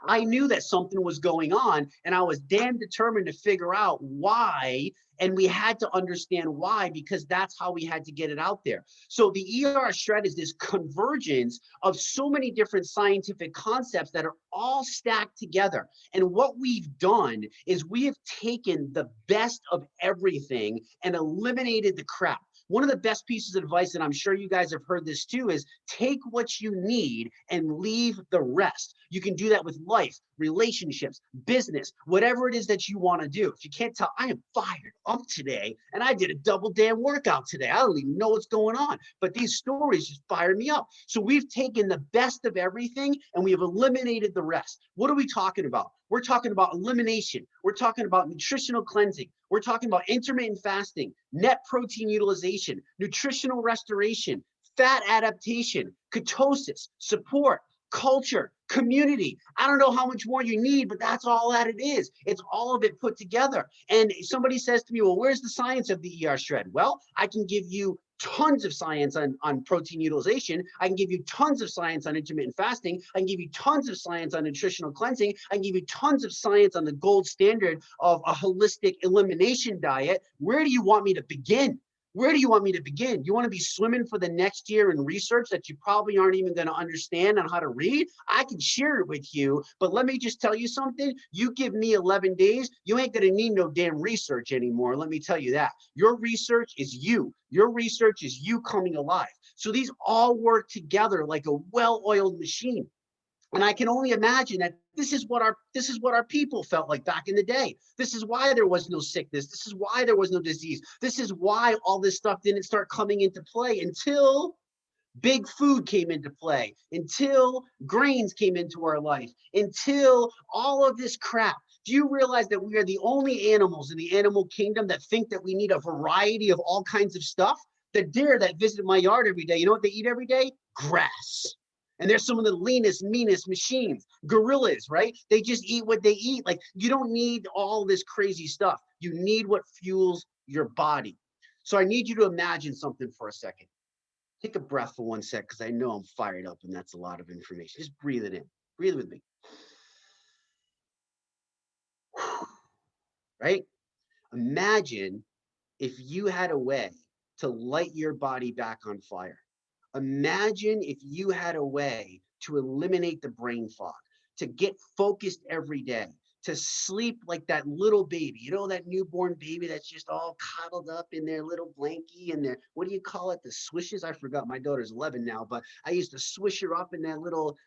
I knew that something was going on and I was damn determined to figure out why. And we had to understand why, because that's how we had to get it out there. So the ER Shred is this convergence of so many different scientific concepts that are all stacked together. And what we've done is we have taken the best of everything and eliminated the crap. One of the best pieces of advice, and I'm sure you guys have heard this too, is take what you need and leave the rest. You can do that with life, relationships, business, whatever it is that you want to do. If you can't tell, I am fired up today and I did a double damn workout today. I don't even know what's going on, but these stories just fire me up. So we've taken the best of everything and we have eliminated the rest. What are we talking about? We're talking about elimination. We're talking about nutritional cleansing. We're talking about intermittent fasting, net protein utilization, nutritional restoration, fat adaptation, ketosis, support, culture, community. I don't know how much more you need, but that's all that it is. It's all of it put together. And somebody says to me, well, where's the science of the ER Shred? Well, I can give you tons of science on protein utilization. I can give you tons of science on intermittent fasting. I can give you tons of science on nutritional cleansing. I can give you tons of science on the gold standard of a holistic elimination diet. Where do you want me to begin? Where do you want me to begin? You want to be swimming for the next year in research that you probably aren't even going to understand on how to read? I can share it with you, but let me just tell you something. You give me 11 days, you ain't going to need no damn research anymore. Let me tell you that. Your research is you. Your research is you coming alive. So these all work together like a well-oiled machine. And I can only imagine that this is what our people felt like back in the day. This is why there was no sickness. This is why there was no disease. This is why all this stuff didn't start coming into play until big food came into play, until grains came into our life, until all of this crap. Do you realize that we are the only animals in the animal kingdom that think that we need a variety of all kinds of stuff? The deer that visit my yard every day, you know what they eat every day? Grass. And they're some of the leanest, meanest machines. Gorillas, right? They just eat what they eat. Like, you don't need all this crazy stuff. You need what fuels your body. So I need you to imagine something for a second. Take a breath for 1 sec, because I know I'm fired up and that's a lot of information. Just breathe it in. Breathe with me. Right? Imagine if you had a way to light your body back on fire. Imagine if you had a way to eliminate the brain fog, to get focused every day, to sleep like that little baby, you know, that newborn baby that's just all coddled up in their little blankie and their, what do you call it? The swishes? I forgot. My daughter's 11 now, but I used to swish her up in that little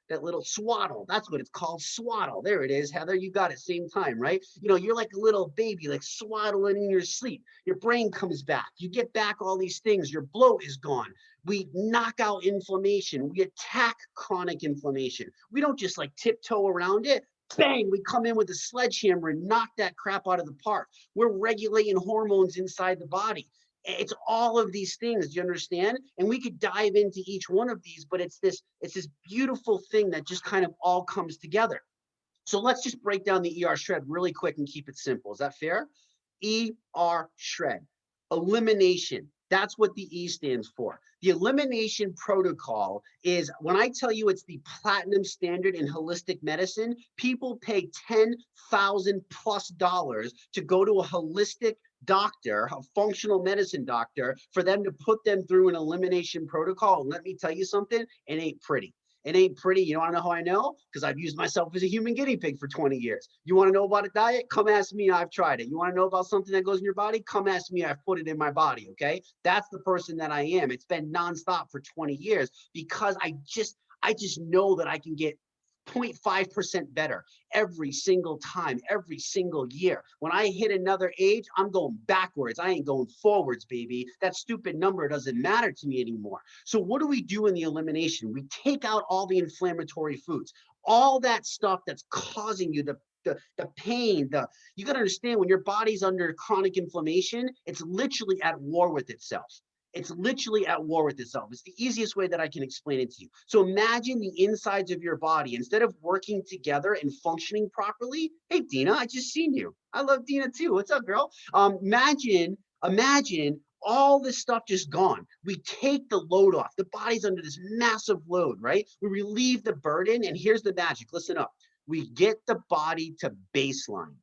swaddle. That's what it's called, swaddle. There it is, Heather. You got it, same time, right? You know, you're like a little baby, like swaddling in your sleep. Your brain comes back. You get back all these things. Your bloat is gone. We knock out inflammation. We attack chronic inflammation. We don't just like tiptoe around it. Bang, we come in with a sledgehammer and knock that crap out of the park. We're regulating hormones inside the body. It's all of these things, do you understand? And we could dive into each one of these, but it's this beautiful thing that just kind of all comes together. So let's just break down the ER Shred really quick and keep it simple. Is that fair? ER Shred, elimination. That's what the E stands for. The elimination protocol is, when I tell you it's the platinum standard in holistic medicine, people pay $10,000+ to go to a holistic doctor, a functional medicine doctor, for them to put them through an elimination protocol. And let me tell you something, it ain't pretty. It ain't pretty. You want to know how I know? Because I've used myself as a human guinea pig for 20 years. You want to know about a diet? Come ask me. I've tried it. You want to know about something that goes in your body? Come ask me. I've put it in my body. Okay. That's the person that I am. It's been nonstop for 20 years because I just know that I can get 0.5% better every single time, every single year. When I hit another age, I'm going backwards. I ain't going forwards, baby. That stupid number doesn't matter to me anymore. So what do we do in the elimination? We take out all the inflammatory foods, all that stuff that's causing you the pain. You got to understand, when your body's under chronic inflammation, it's literally at war with itself. It's literally at war with itself. It's the easiest way that I can explain it to you. So imagine the insides of your body, instead of working together and functioning properly. Hey, Dina, I just seen you. I love Dina too. What's up, girl? Imagine all this stuff just gone. We take the load off. The body's under this massive load, right? We relieve the burden, and here's the magic. Listen up. We get the body to baseline.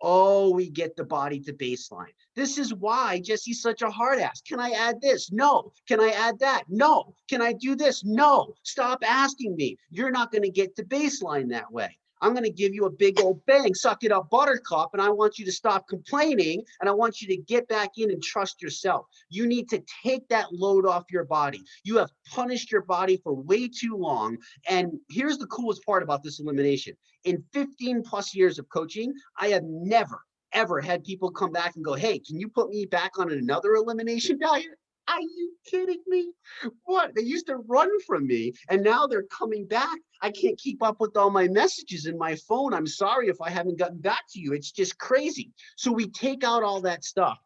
Oh, we get the body to baseline. This is why Jesse's such a hard ass. Can I add this? No. Can I add that? No. Can I do this? No. Stop asking me. You're not going to get to baseline that way. I'm going to give you a big old bang, suck it up, buttercup, and I want you to stop complaining, and I want you to get back in and trust yourself. You need to take that load off your body. You have punished your body for way too long, and here's the coolest part about this elimination. In 15 plus years of coaching, I have never, ever had people come back and go, hey, can you put me back on another elimination diet? Are you kidding me? What? They used to run from me, and now they're coming back. I can't keep up with all my messages in my phone. I'm sorry if I haven't gotten back to you. It's just crazy. So we take out all that stuff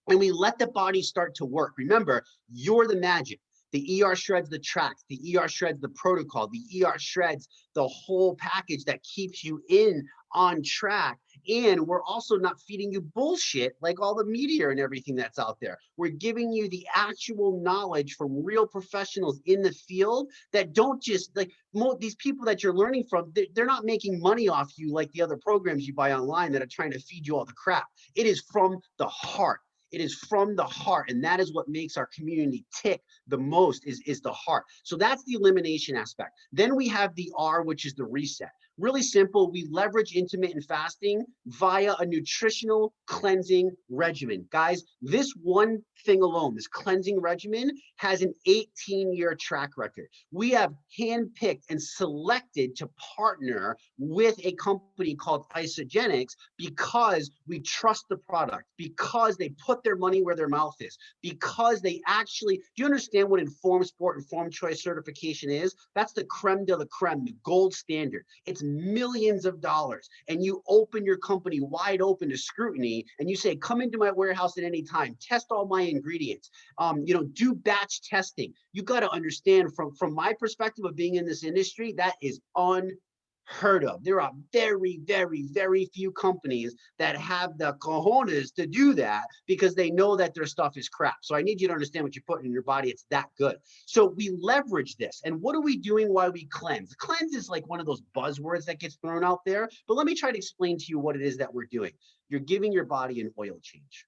and we let the body start to work. Remember, you're the magic. The ER shreds the tracks, the ER shreds the protocol, the ER shreds the whole package that keeps you on track. And we're also not feeding you bullshit like all the media and everything that's out there. We're giving you the actual knowledge from real professionals in the field that don't just, like, these people that you're learning from, they're not making money off you like the other programs you buy online that are trying to feed you all the crap. It is from the heart. It is from the heart, and that is what makes our community tick the most, is the heart. So that's the elimination aspect. Then we have the R, which is the reset. Really simple. We leverage intermittent fasting via a nutritional cleansing regimen. Guys, this one thing alone, this cleansing regimen, has an 18-year track record. We have handpicked and selected to partner with a company called Isagenix because we trust the product, because they put their money where their mouth is, because they actually, do you understand what Informed Sport, Informed Choice certification is? That's the creme de la creme, the gold standard. It's millions of dollars, and you open your company wide open to scrutiny, and you say, come into my warehouse at any time, test all my ingredients, do batch testing. You got to understand, from my perspective of being in this industry, that is unheard of. There are very, very, very few companies that have the cojones to do that because they know that their stuff is crap. So I need you to understand what you're putting in your body. It's that good. So we leverage this. And what are we doing while we cleanse? Cleanse is like one of those buzzwords that gets thrown out there, but let me try to explain to you what it is that we're doing. You're giving your body an oil change.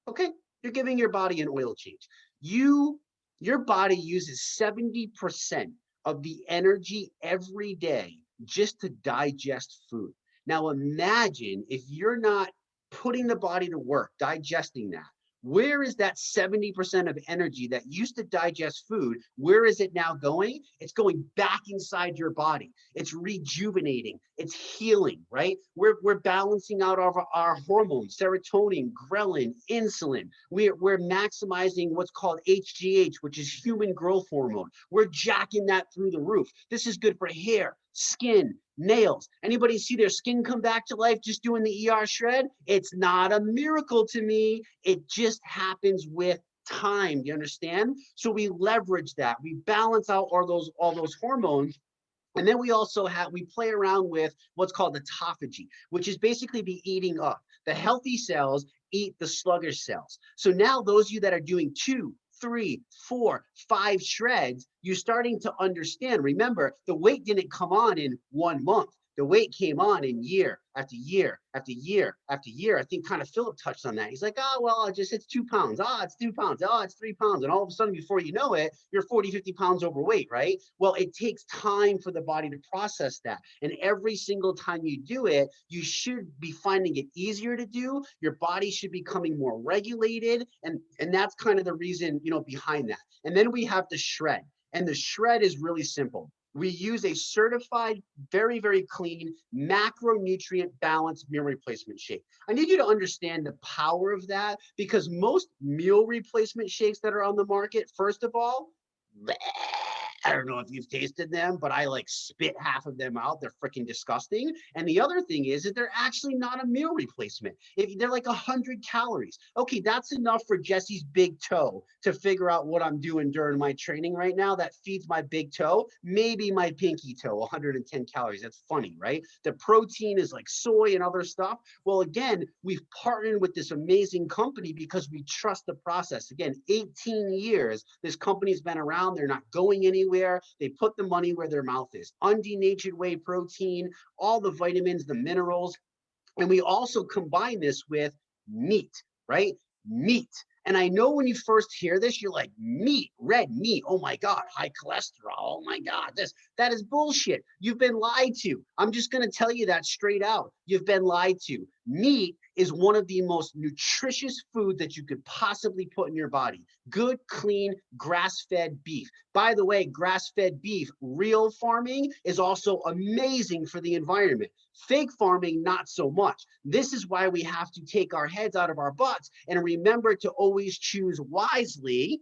Okay? You're giving your body an oil change. Your body uses 70% of the energy every day just to digest food. Now imagine if you're not putting the body to work, digesting that. Where is that 70% of energy that used to digest food? Where is it now going? It's going back inside your body. It's rejuvenating. It's healing, right? We're balancing out our hormones, serotonin, ghrelin, insulin. We're maximizing what's called HGH, which is human growth hormone. We're jacking that through the roof. This is good for hair, skin, nails. Anybody see their skin come back to life just doing the ER shred? It's not a miracle to me. It just happens with time. You understand? So we leverage that. We balance out all those hormones. And then we also we play around with what's called autophagy, which is basically the eating up. The healthy cells eat the sluggish cells. So now those of you that are doing 2, 3, 4, 5 shreds, you're starting to understand. Remember, the weight didn't come on in 1 month. The weight came on in year after year after year after year. I think kind of Philip touched on that. He's like, oh, well, it's 2 pounds. Oh, it's 2 pounds. Oh, it's 3 pounds. And all of a sudden, before you know it, you're 40, 50 pounds overweight, right? Well, it takes time for the body to process that. And every single time you do it, you should be finding it easier to do. Your body should be becoming more regulated. And that's kind of the reason, behind that. And then we have the shred. And the shred is really simple. We use a certified, very, very clean, macronutrient balanced meal replacement shake. I need you to understand the power of that, because most meal replacement shakes that are on the market, first of all, I don't know if you've tasted them, but I like spit half of them out. They're freaking disgusting. And the other thing is that they're actually not a meal replacement. They're like 100 calories. Okay, that's enough for Jesse's big toe to figure out what I'm doing during my training right now. That feeds my big toe, maybe my pinky toe, 110 calories. That's funny, right? The protein is like soy and other stuff. Well, again, we've partnered with this amazing company because we trust the process. Again, 18 years, this company's been around. They're not going anywhere. They put the money where their mouth is. Undenatured whey protein, all the vitamins, the minerals. And we also combine this with meat, right? Meat. And I know when you first hear this, you're like, meat, red meat. Oh my God, high cholesterol. Oh my God, that is bullshit. You've been lied to. I'm just going to tell you that straight out. You've been lied to. Meat is one of the most nutritious food that you could possibly put in your body. Good, clean, grass-fed beef. By the way, grass-fed beef, real farming is also amazing for the environment. Fake farming, not so much. This is why we have to take our heads out of our butts and remember to always choose wisely,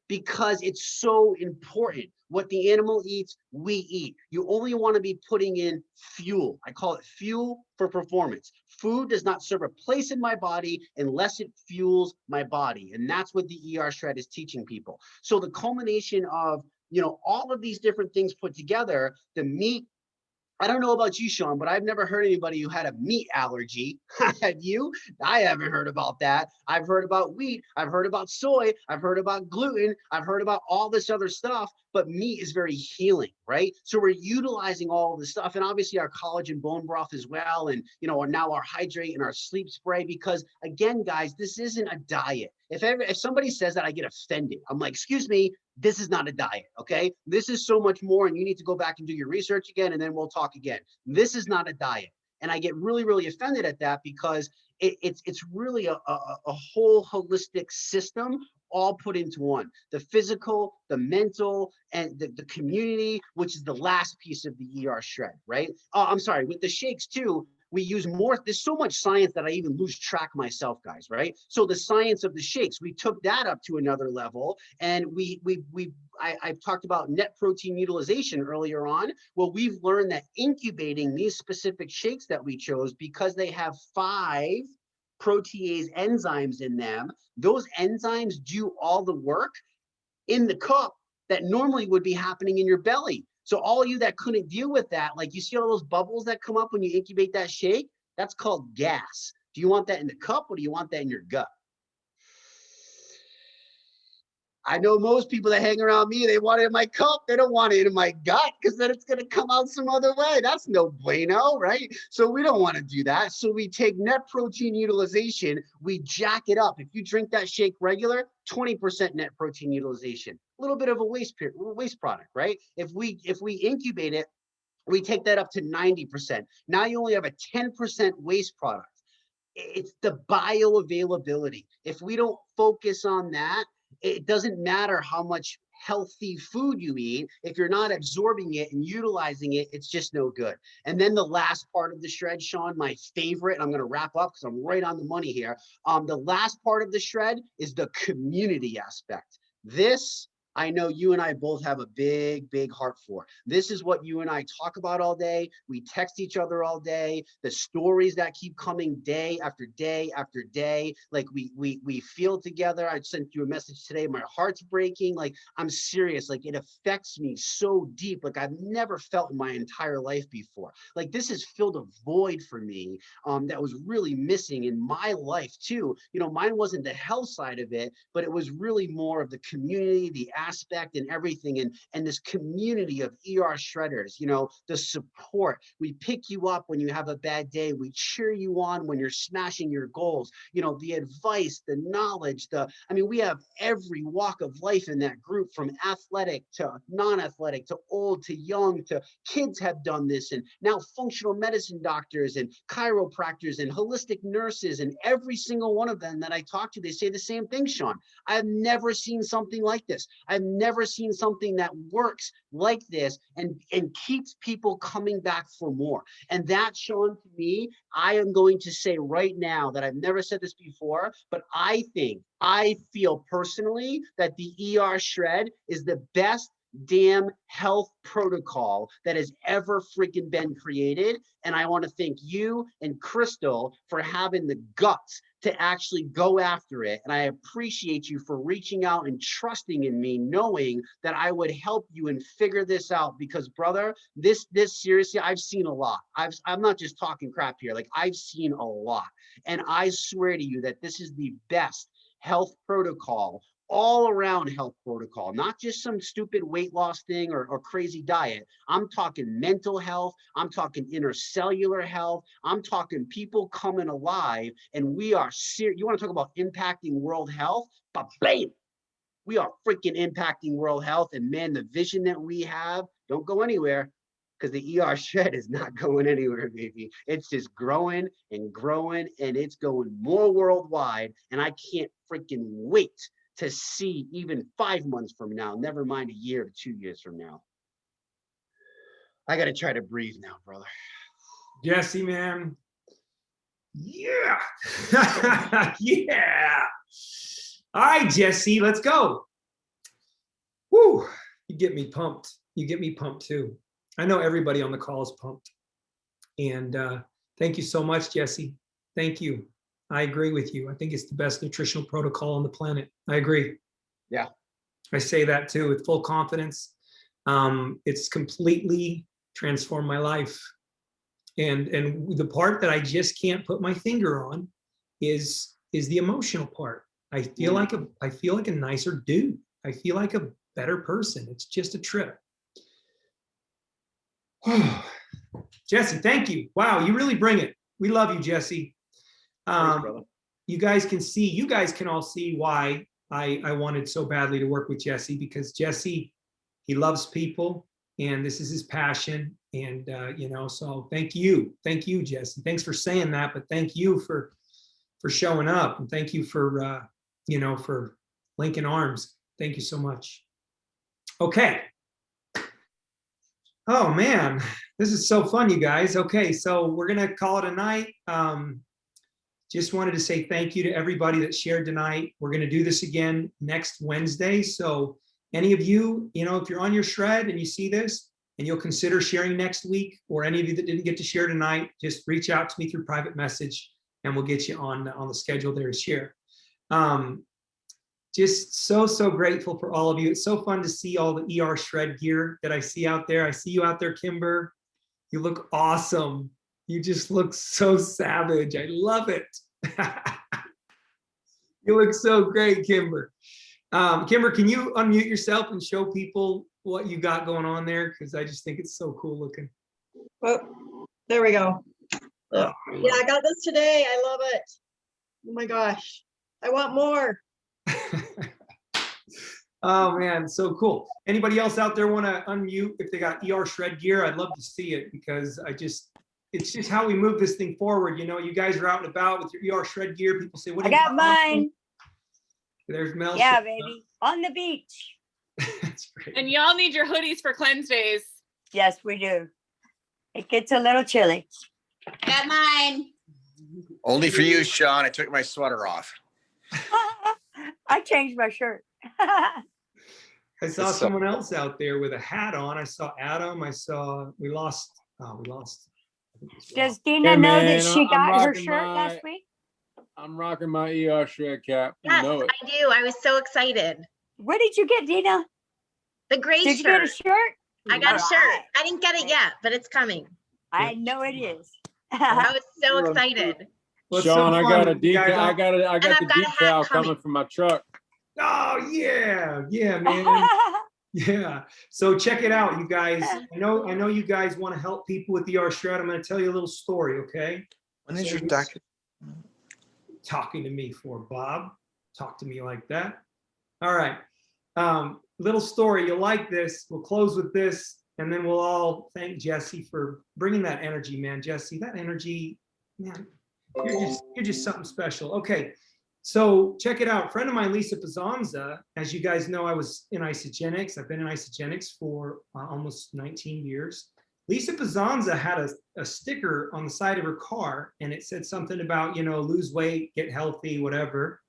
because it's so important. What the animal eats, we eat. You only want to be putting in fuel. I call it fuel for performance. Food does not serve a place in my body unless it fuels my body. And that's what the ER Shred is teaching people. So the culmination of, all of these different things put together, the meat, I don't know about you, Sean, but I've never heard anybody who had a meat allergy. Have you? I haven't heard about that. I've heard about wheat. I've heard about soy. I've heard about gluten. I've heard about all this other stuff, but meat is very healing, right? So we're utilizing all of this stuff, and obviously our collagen bone broth as well, and now our hydrate and our sleep spray, because again, guys, this isn't a diet. If somebody says that, I get offended. I'm like, excuse me, this is not a diet, okay? This is so much more, and you need to go back and do your research again, and then we'll talk again. This is not a diet. And I get really, really offended at that, because it's really a whole holistic system all put into one. The physical, the mental, and the community, which is the last piece of the ER Shred, right? Oh, I'm sorry, with the shakes too, we use more. There's so much science that I even lose track myself, guys, right? So the science of the shakes, we took that up to another level, and I've talked about net protein utilization earlier on. Well, we've learned that incubating these specific shakes that we chose, because they have 5 protease enzymes in them, those enzymes do all the work in the cup that normally would be happening in your belly. So all of you that couldn't deal with that, like you see all those bubbles that come up when you incubate that shake, that's called gas. Do you want that in the cup, or do you want that in your gut? I know most people that hang around me, they want it in my cup. They don't want it in my gut, because then it's going to come out some other way. That's no bueno, right? So we don't want to do that. So we take net protein utilization, we jack it up. If you drink that shake regular, 20% net protein utilization, a little bit of a waste product, right? If we incubate it, we take that up to 90%. Now you only have a 10% waste product. It's the bioavailability. If we don't focus on that, it doesn't matter how much healthy food you eat. If you're not absorbing it and utilizing it, it's just no good. And then the last part of the shred, Sean, my favorite, and I'm going to wrap up because I'm right on the money here. The last part of the shred is the community aspect. This, I know you and I both have a big, big heart for. This is what you and I talk about all day. We text each other all day. The stories that keep coming day after day after day. Like we feel together. I sent you a message today. My heart's breaking. Like, I'm serious. Like, it affects me so deep. Like, I've never felt in my entire life before. Like, this has filled a void for me that was really missing in my life too. Mine wasn't the health side of it, but it was really more of the community, the aspect and everything, and this community of ER shredders, you know, the support. We pick you up when you have a bad day. We cheer you on when you're smashing your goals. You know, the advice, the knowledge, I mean, we have every walk of life in that group, from athletic to non-athletic to old to young to kids have done this, and now functional medicine doctors and chiropractors and holistic nurses, and every single one of them that I talk to, they say the same thing, Sean. I have never seen something like this. I've never seen something that works like this and keeps people coming back for more. And that, Sean, to me, I am going to say right now that I've never said this before, but I feel personally that the ER Shred is the best damn health protocol that has ever freaking been created. And I want to thank you and Crystal for having the guts to actually go after it. And I appreciate you for reaching out and trusting in me, knowing that I would help you and figure this out, because brother, this seriously, I've seen a lot. I'm not just talking crap here. Like, I've seen a lot. And I swear to you that this is the best health protocol, all around health protocol, not just some stupid weight loss thing or crazy diet. I'm talking mental health. I'm talking intercellular health. I'm talking people coming alive. And we are serious. You want to talk about impacting world health? But bam, we are freaking impacting world health. And man, the vision that we have, don't go anywhere, because the ER Shred is not going anywhere, baby. It's just growing and growing, and it's going more worldwide. And I can't freaking wait to see even 5 months from now, never mind a year or 2 years from now. I got to try to breathe now, brother. Jesse, man. Yeah. Yeah. All right, Jesse, let's go. Woo. You get me pumped. You get me pumped too. I know everybody on the call is pumped. And thank you so much, Jesse. Thank you. I agree with you. I think it's the best nutritional protocol on the planet. I agree. Yeah. I say that too with full confidence. It's completely transformed my life. And the part that I just can't put my finger on is the emotional part. I feel like a nicer dude. I feel like a better person. It's just a trip. Jesse, thank you. Wow, you really bring it. We love you, Jesse. Thanks, brother. You guys can all see why I wanted so badly to work with Jesse, because Jesse, he loves people, and this is his passion. And you know, so thank you, Jesse. Thanks for saying that, but thank you for showing up, and thank you for you know, for linking arms. Thank you so much. Okay. Oh man, this is so fun, you guys. Okay, so we're gonna call it a night. Just wanted to say thank you to everybody that shared tonight. We're gonna do this again next Wednesday. So any of you, you know, if you're on your shred and you see this and you'll consider sharing next week, or any of you that didn't get to share tonight, just reach out to me through private message and we'll get you on the schedule there to share. Just so grateful for all of you. It's so fun to see all the ER Shred gear that I see out there. I see you out there, Kimber. You look awesome. You just look so savage. I love it. You look so great, Kimber. Kimber, can you unmute yourself and show people what you got going on there? Because I just think it's so cool looking. Oh, there we go. Oh, Yeah, I got this today. I love it. Oh my gosh. I want more. Oh man, so cool. Anybody else out there want to unmute if they got ER Shred gear? I'd love to see it, because it's just how we move this thing forward. You know, you guys are out and about with your ER Shred gear. People say, what do I you got mine. There's Mel. Yeah, baby. On the beach. That's great. And y'all need your hoodies for cleanse days. Yes, we do. It gets a little chilly. Got mine. Only for you, Sean. I took my sweater off. I changed my shirt. I saw someone else out there with a hat on. I saw Adam. We lost. Does Dina Hey, know man, that she I'm got her rocking shirt my- last week? I'm rocking my ER Shred cap. You Yes, know it. I do. I was so excited. What did you get, Dina? The gray Did you get a shirt. shirt? I got a All shirt. right. I didn't get it yet, but it's coming. I know it is. I was so excited. Well, it's so Sean, I fun got a when you decal. guys I got the I've got a hat decal coming. coming from my truck. Oh, yeah, man. Yeah. So check it out, you guys. I know you guys want to help people with ER Shred. I'm going to tell you a little story, okay? When is So your doctor? talking to me for, Bob? Talk to me like that. All right. Little story. You'll like this. We'll close with this, and then we'll all thank Jesse for bringing that energy, man. Jesse, that energy, man, you're just something special. Okay. So check it out. A friend of mine, Lisa Pazanza, as you guys know, I was in Isagenix. I've been in Isagenix for almost 19 years. Lisa Pazanza had a sticker on the side of her car, and it said something about, lose weight, get healthy, whatever.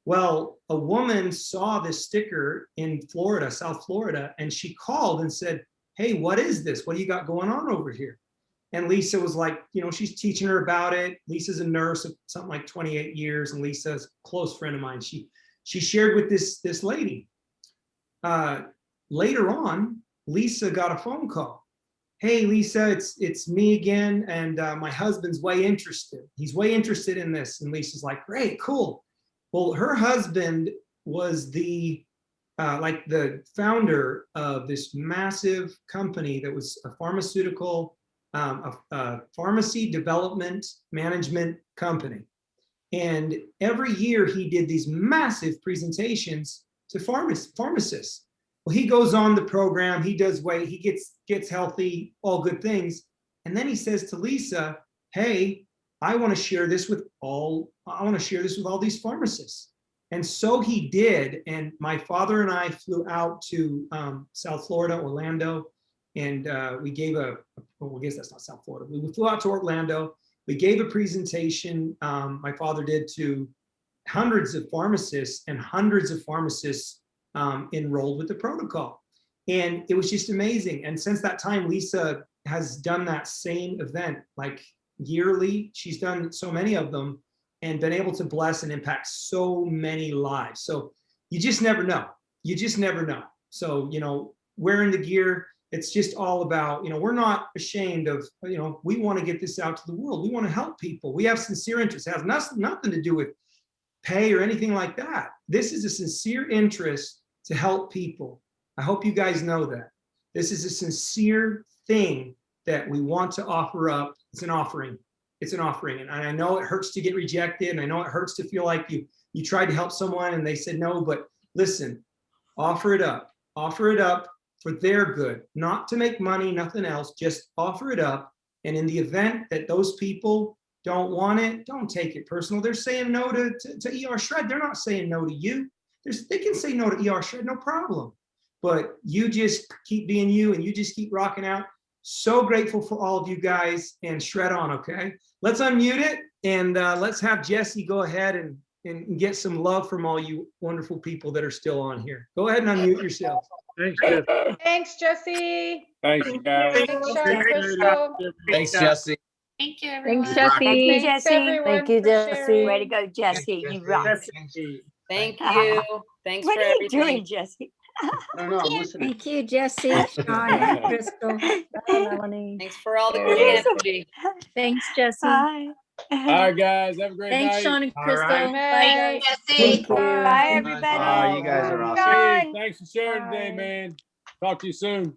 Well, a woman saw this sticker in Florida, South Florida, and she called and said, hey, what is this? What do you got going on over here? And Lisa was like, she's teaching her about it. Lisa's a nurse of something like 28 years, and Lisa's a close friend of mine. She shared with this lady. Later on, Lisa got a phone call. Hey, Lisa, it's me again, and my husband's way interested. He's way interested in this. And Lisa's like, great, cool. Well, her husband was the founder of this massive company that was a pharmaceutical, a pharmacy development management company. And every year he did these massive presentations to pharmacists. Well, he goes on the program, he does weight, he gets healthy, all good things. And then he says to Lisa, hey, I want to share this with all these pharmacists. And so he did. And my father and I flew out to South Florida, Orlando, and we gave I guess that's not South Florida. We flew out to Orlando. We gave a presentation, my father did, to hundreds of pharmacists, and hundreds of pharmacists enrolled with the protocol. And it was just amazing. And since that time, Lisa has done that same event, like yearly. She's done so many of them and been able to bless and impact so many lives. So you just never know. You just never know. So, wearing the gear, it's just all about, we're not ashamed of, we want to get this out to the world. We want to help people. We have sincere interest. It has nothing to do with pay or anything like that. This is a sincere interest to help people. I hope you guys know that. This is a sincere thing that we want to offer up. It's an offering. It's an offering. And I know it hurts to get rejected. And I know it hurts to feel like you tried to help someone and they said no, but listen, offer it up. Offer it up for their good, not to make money, nothing else, just offer it up. And in the event that those people don't want it, don't take it personal. They're saying no to ER Shred. They're not saying no to you. They can say no to ER Shred, no problem. But you just keep being you, and you just keep rocking out. So grateful for all of you guys, and shred on, okay? Let's unmute it, and let's have Jesse go ahead and get some love from all you wonderful people that are still on here. Go ahead and unmute yourself. Thanks, Jeff. Thanks, Jesse. Thanks, guys. Thanks, Sean Crystal. Thanks, Jesse. Thank you, everyone. Thanks, Jesse. Thank you, Thanks, Jesse. everyone, Thank you, for Jesse. sharing. Way to go, Jesse. You rock. Thank you. Thanks What for are you everything. doing, Jesse? No, I'm listening. Thank you, Jesse, Sean, and Crystal. Bye, Melanie. Thanks for all the great energy. Thanks, Jesse. Bye. All right, guys. Have a great Thanks, night. Sean and All Crystal. right. Bye, guys. Jesse. Bye, everybody. You guys are awesome. Hey, thanks for sharing today, man. Talk to you soon.